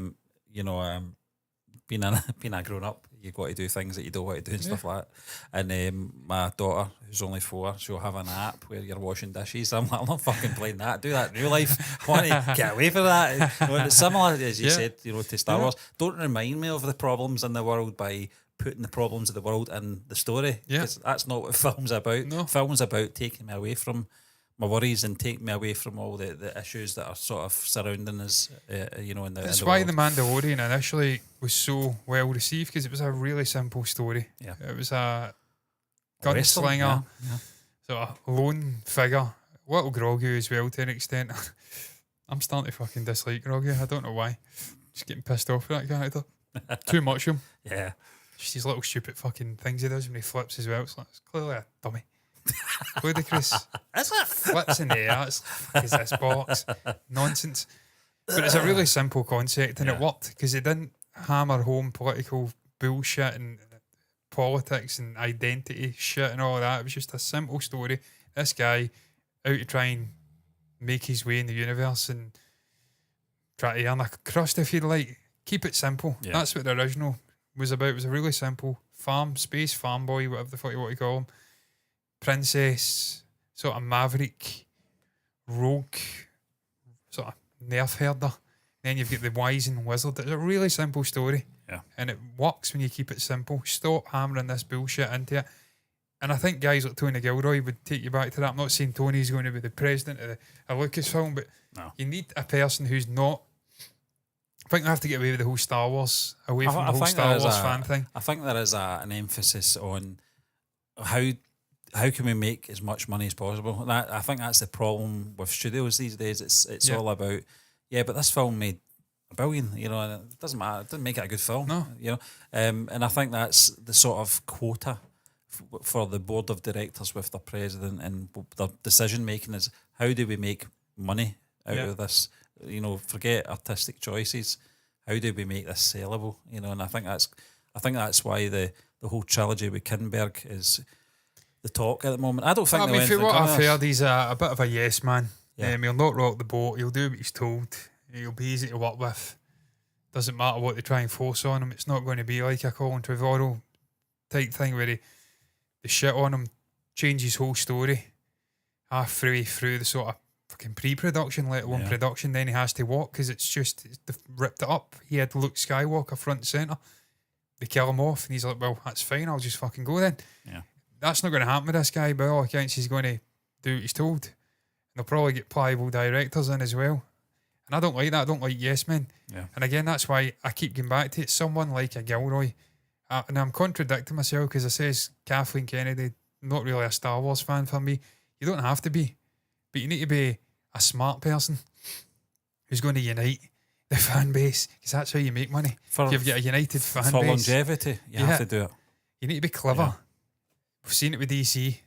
being a grown up, you got to do things that you don't want to do and stuff like that. And my daughter, who's only 4, she'll have an app where you're washing dishes. I'm like, I'm not fucking playing that. Do that in real life. I want to get away from that. And it's similar, as you said, to Star Wars. Don't remind me of the problems in the world by putting the problems of the world in the story. Yeah, that's not what film's about. No. Film's about taking me away from my worries and taking me away from all the issues that are sort of surrounding us. In the that's why The Mandalorian initially was so well received, because it was a really simple story. Yeah, it was a gunslinger, sort of lone figure, a little groggy as well to an extent. I'm starting to fucking dislike Groggy. I don't know why. Just getting pissed off with that character. Too much of him. Yeah. Just these little stupid fucking things he does when he flips as well. It's clearly a dummy. Ludicrous. Is it? Flips in the air. It's like, is this box? Nonsense. But it's a really simple concept, and it worked because he didn't hammer home political bullshit and politics and identity shit and all that. It was just a simple story. This guy out to try and make his way in the universe and try to earn a crust, if you like. Keep it simple. Yeah. That's what the original was about. It was a really simple space farm boy, whatever the fuck you want to call him. Princess, sort of maverick, rogue, sort of nerf herder. Then you've got the wise and wizard. It's a really simple story. Yeah. And it works when you keep it simple. Stop hammering this bullshit into it. And I think guys like Tony Gilroy would take you back to that. I'm not saying Tony's going to be the president of Lucasfilm, but you need a person who's not. I think they have to get away with the whole Star Wars, away from the whole Star Wars fan thing. I think there is an emphasis on how can we make as much money as possible. I think that's the problem with studios these days. It's all about, but this film made $1 billion, and it doesn't matter. It didn't make it a good film, No. And I think that's the sort of quota for the board of directors with the president and the decision making is how do we make money out of this? Forget artistic choices. How do we make this sellable? And I think that's why the whole trilogy with Kinberg is the talk at the moment. I don't think. I mean, for what I've heard, he's a bit of a yes man. Yeah. He'll not rock the boat. He'll do what he's told. He'll be easy to work with. Doesn't matter what they try and force on him. It's not going to be like a Colin Trevorrow type thing where they shit on him, change his whole story halfway through the sort of fucking pre-production, let alone production. Then he has to walk because they've ripped it up. He had Luke Skywalker front and centre. They kill him off, and he's like, "Well, that's fine. I'll just fucking go then." Yeah. That's not going to happen with this guy. By all accounts, he's going to do what he's told. And they'll probably get pliable directors in as well. And I don't like that. I don't like yes men. Yeah. And again, that's why I keep going back to it. Someone like a Gilroy. And I'm contradicting myself because I says Kathleen Kennedy, not really a Star Wars fan for me. You don't have to be. But you need to be a smart person who's going to unite the fan base because that's how you make money. If you've got a united fan base. For longevity, you have to do it. You need to be clever. Yeah. We've seen it with DC.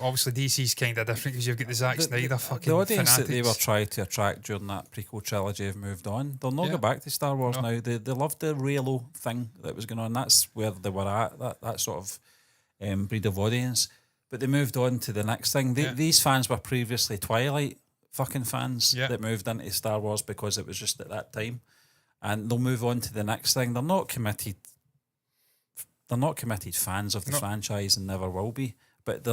Obviously, DC's kind of different because you've got the Zack Snyder fucking the audience fanatics. that they were trying to attract during that prequel trilogy have moved on. They'll not go back to Star Wars now. They loved the Reylo thing that was going on. That's where they were at, that sort of breed of audience. But they moved on to the next thing. These fans were previously Twilight fucking fans that moved into Star Wars because it was just at that time. And they'll move on to the next thing. They're not committed fans of the franchise and never will be. But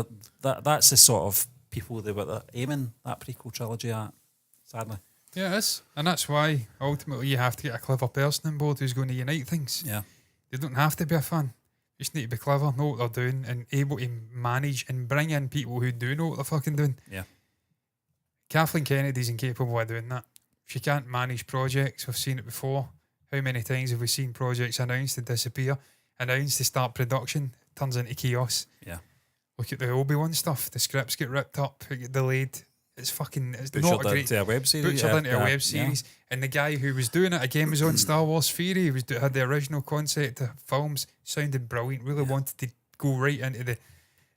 that's the sort of people they were aiming that prequel trilogy at, sadly. Yeah, it is. And that's why ultimately you have to get a clever person on board who's going to unite things. Yeah. They don't have to be a fan. You just need to be clever, know what they're doing, and able to manage and bring in people who do know what they're fucking doing. Yeah. Kathleen Kennedy's incapable of doing that. She can't manage projects. We've seen it before. How many times have we seen projects announced to disappear, announced to start production, turns into chaos? Yeah. Look at the Obi-Wan stuff. The scripts get ripped up, it get delayed. It's butchered not a great... into a web series. Butchered into a web series. And the guy who was doing it, again, was on Star Wars Theory. He had the original concept of films. Sounded brilliant. Really wanted to go right into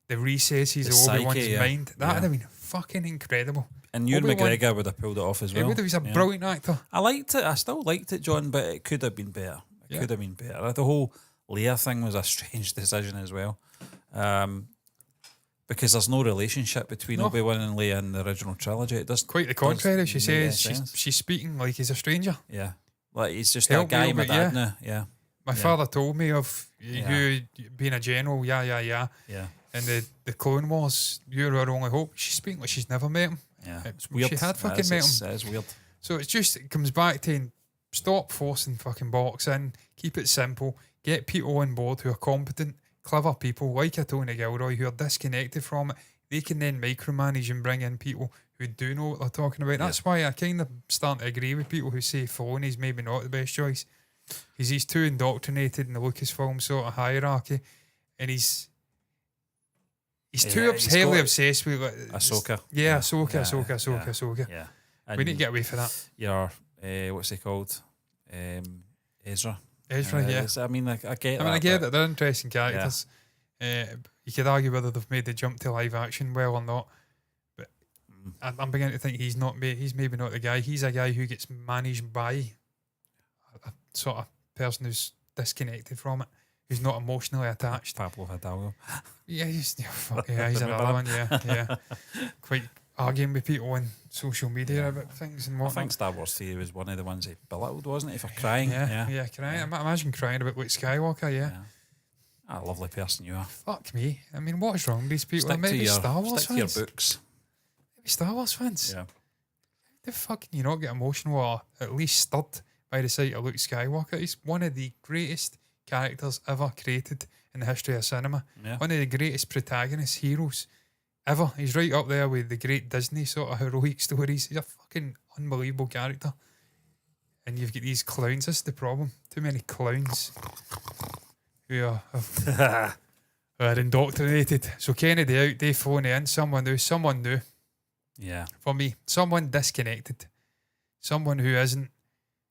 the recesses of Obi-Wan's mind. That would have been fucking incredible. And Ewan McGregor would have pulled it off as well. He would have. He's a brilliant actor. I liked it. I still liked it, John, but it could have been better. It could have been better. The whole Leia thing was a strange decision as well. Because there's no relationship between Obi-Wan and Leia in the original trilogy. It does quite the contrary. She says she's speaking like he's a stranger. Yeah, like he's just that guy, my dad now. Yeah, my father told me of you being a general. Yeah. And the Clone Wars, you're our only hope. She's speaking like she's never met him. Yeah, it's weird. She had fucking met him. It is weird. So it comes back to stop forcing fucking box in. Keep it simple. Get people on board who are competent, clever people like a Tony Gilroy who are disconnected from it. They can then micromanage and bring in people who do know what they're talking about. That's why I kind of start to agree with people who say Filoni's maybe not the best choice because he's too indoctrinated in the Lucasfilm sort of hierarchy, and he's too heavily obsessed with Ahsoka. Yeah, Ahsoka. Yeah, we need to get away from that. Your what's he called? Ezra. Ezra, yeah. I mean, I get I that. get but that they're interesting characters. You could argue whether they've made the jump to live action well or not. But I'm beginning to think he's maybe not the guy. He's a guy who gets managed by a sort of person who's disconnected from it, who's not emotionally attached. Pablo Hidalgo. Yeah, he's another one. Yeah. Quite arguing with people on social media about things and I whatnot. think Star Wars Theory was one of the ones he belittled, wasn't it? For crying. Yeah, crying. I imagine crying about Luke Skywalker. Yeah. A lovely person you are. Fuck me. I mean, what's wrong with these people? Stick Maybe to your, Star Wars stick to your fans. books. Maybe Star Wars fans. Yeah. The fuck can you not get emotional or at least stirred by the sight of Luke Skywalker? He's one of the greatest characters ever created in the history of cinema. Yeah. One of the greatest protagonist heroes ever. He's right up there with the great Disney sort of heroic stories. He's a fucking unbelievable character. And you've got these clowns. This is the problem. Too many clowns who are indoctrinated. So Kennedy out, they phone in. Someone new. Yeah. For me, someone disconnected. Someone who isn't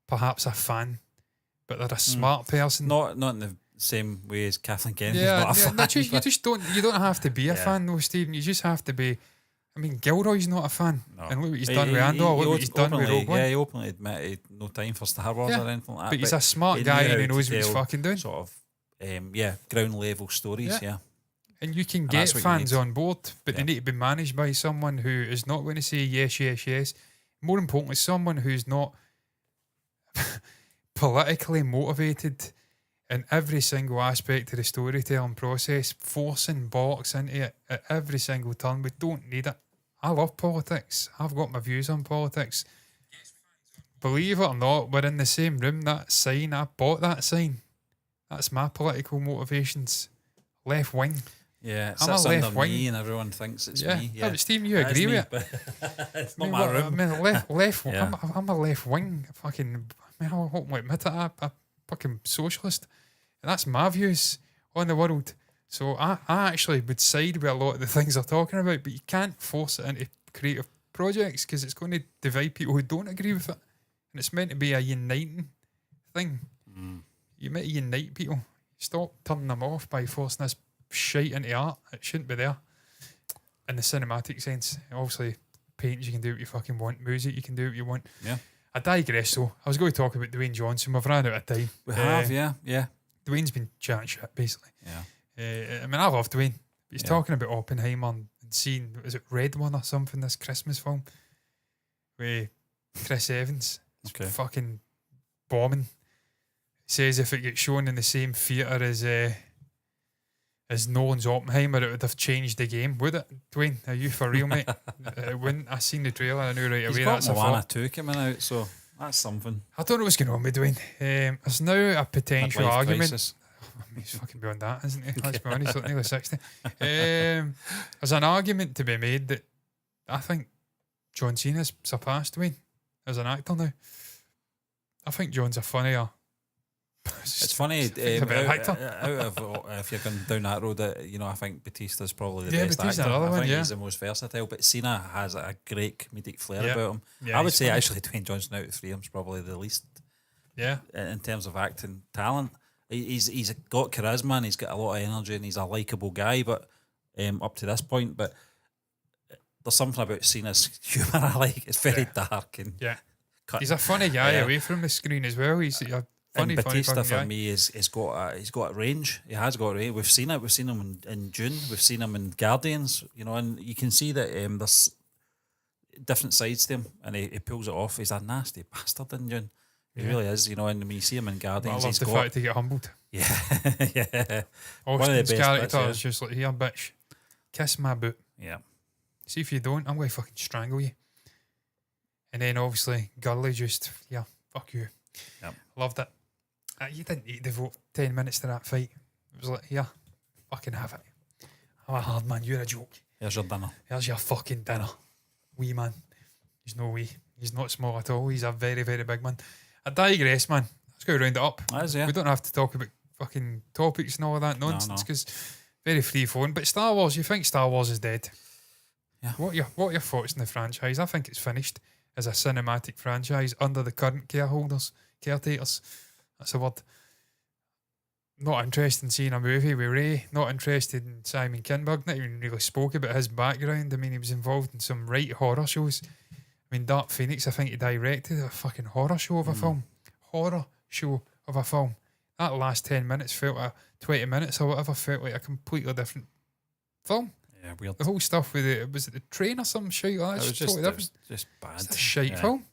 perhaps a fan, but they're a smart person. Not in the same way as Kathleen Kennedy's Yeah, not a fan. you don't have to be a fan though, Stephen. You just have to be. I mean, Gilroy's not a fan, No. and look what he's done with Andor. Look what he's done with Rogue One. Yeah, he openly admitted no time for Star Wars or anything like that. But he's a smart guy and he knows what he's fucking doing. Sort of, ground level stories. Yeah. And you can And get that's what you fans need. on board, but they need to be managed by someone who is not going to say yes, yes, yes. More importantly, someone who's not politically motivated in every single aspect of the storytelling process, forcing box into it at every single turn. We don't need it. I love politics. I've got my views on politics. Believe it or not, we're in the same room. That sign, I bought that sign. That's my political motivations. Left wing. Yeah, it I'm a sits under left wing. me and everyone thinks it's me. Yeah, but Stephen, you It is agree me, with it. but it's I not mean, my what- room. I mean, left. Yeah. I'm a left wing fucking. I mean, I'll openly admit it. I'm a fucking socialist, and that's my views on the world. So I actually would side with a lot of the things they're talking about, but you can't force it into creative projects because it's going to divide people who don't agree with it, and it's meant to be a uniting thing. You meant to unite people. Stop turning them off by forcing this shite into art. It shouldn't be there. In the cinematic sense, obviously, paint you can do what you fucking want. Music you can do what you want. Yeah. I digress though. I was going to talk about Dwayne Johnson. We've ran out of time. We have, yeah. Dwayne's been chatting shit basically. Yeah. I mean, I love Dwayne. But he's Yeah. talking about Oppenheimer and seeing, is it Red One or something? This Christmas film with Chris Evans. It's Okay. fucking bombing. Says if it gets shown in the same theatre as Nolan's Oppenheimer, it would have changed the game. Would it, Dwayne? Are you for real, mate? It wouldn't. I seen the trailer. I knew right He's away got that's a Moana flop. 2 coming out, so that's something. I don't know what's going on with Dwayne. There's now a potential Midlife argument. crisis. He's fucking beyond that, isn't he? Let's be honest, he's like nearly 60. There's an argument to be made that I think John Cena's surpassed Dwayne as an actor now. I think John's a funnier. It's funny, a bit of actor. out of if you're going down that road, I think Batista's probably the Yeah, best Batista's actor. another I one, think yeah. he's the most versatile, but Cena has a great comedic flair Yeah. about him. Yeah, I would he's say funny. actually Dwayne Johnson out of three of them's probably the least Yeah. in terms of acting talent. He's got charisma and he's got a lot of energy and he's a likeable guy, but up to this point, but there's something about Cena's humour I like. It's very dark and Yeah. cut. He's a funny guy Yeah. away from the screen as well. He's a funny, and Batista funny for guy. me is he's got a range. He has got a range. We've seen it. We've seen him in June. We've seen him in Guardians. And you can see that there's different sides to him, and he pulls it off. He's a nasty bastard in June. He really is. And when you see him in But I Guardians, love he's the got fact he get humbled. yeah. One of the Austin's best character bits, is just like, here, bitch, kiss my boot. yeah. See if you don't, I'm going to fucking strangle you. And then obviously, Gurley just, yeah, fuck you. Yep. Loved it. You didn't need to devote 10 minutes to that fight. It was like, here, fucking have it. I'm a hard man, you're a joke. Here's your dinner. Here's your fucking dinner. Wee man. He's no wee. He's not small at all. He's a very, very big man. I digress, man. Let's go round it up. That is, yeah. We don't have to talk about fucking topics and all of that nonsense because very free flowing. But Star Wars, you think Star Wars is dead? Yeah. What are your thoughts on the franchise? I think it's finished as a cinematic franchise under the current caretakers. That's a word. not interested in seeing a movie with Ray. Not interested in Simon Kinberg. Not even really spoke about his background. I mean, he was involved in some right horror shows. I mean, Dark Phoenix, I think he directed a fucking horror show of a film. Horror show of a film. That last 10 minutes felt like 20 minutes or whatever felt like a completely different film. Yeah, weird. The whole stuff with it, was it the train or some shit like that? It was just, totally it was just bad. It's a shite Yeah. film.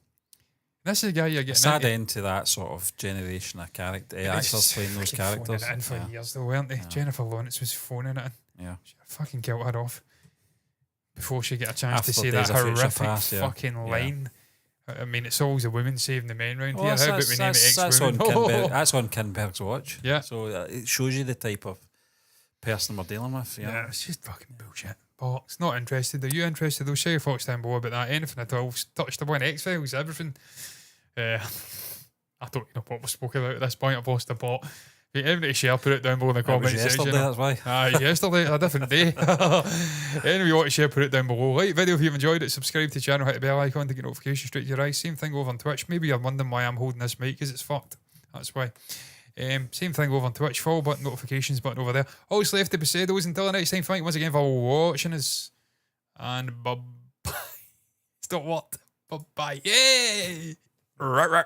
This is the guy you're getting Sad into. end to that sort of generation of character It's actors playing those fucking characters. phoning it in for Yeah. years though, weren't they? Yeah. Jennifer Lawrence was phoning it in. Yeah. She fucking killed her off before she get a chance After to say Days that of Future horrific Past, yeah. fucking line. I mean, it's always the women saving the men round Well, here. How about that's, we name it that's, that's on ex-women? Kinberg, that's on Kinberg's watch. Yeah. So it shows you the type of person we're dealing with. Yeah, it's just fucking bullshit. Box. Not interested. Are you interested though? Share your thoughts down below about that. Anything at all. Touched upon X-Files, everything. I don't know what we spoke about at this point. I've lost the plot. If you have to share, put it down below in the That was comments section. yesterday, that's why. Yesterday, a different day. Anyway, you want to share, put it down below. Like the video if you've enjoyed it. Subscribe to the channel, hit the bell icon to get notifications straight to your eyes. Same thing over on Twitch. Maybe you're wondering why I'm holding this mic because it's fucked. That's why. Same thing over on Twitch. Follow button, notifications button over there. Always left to be said. Those until the next time. Thank you once again for watching us. And bye bye. Stop what? Bye bye. Yay! Right.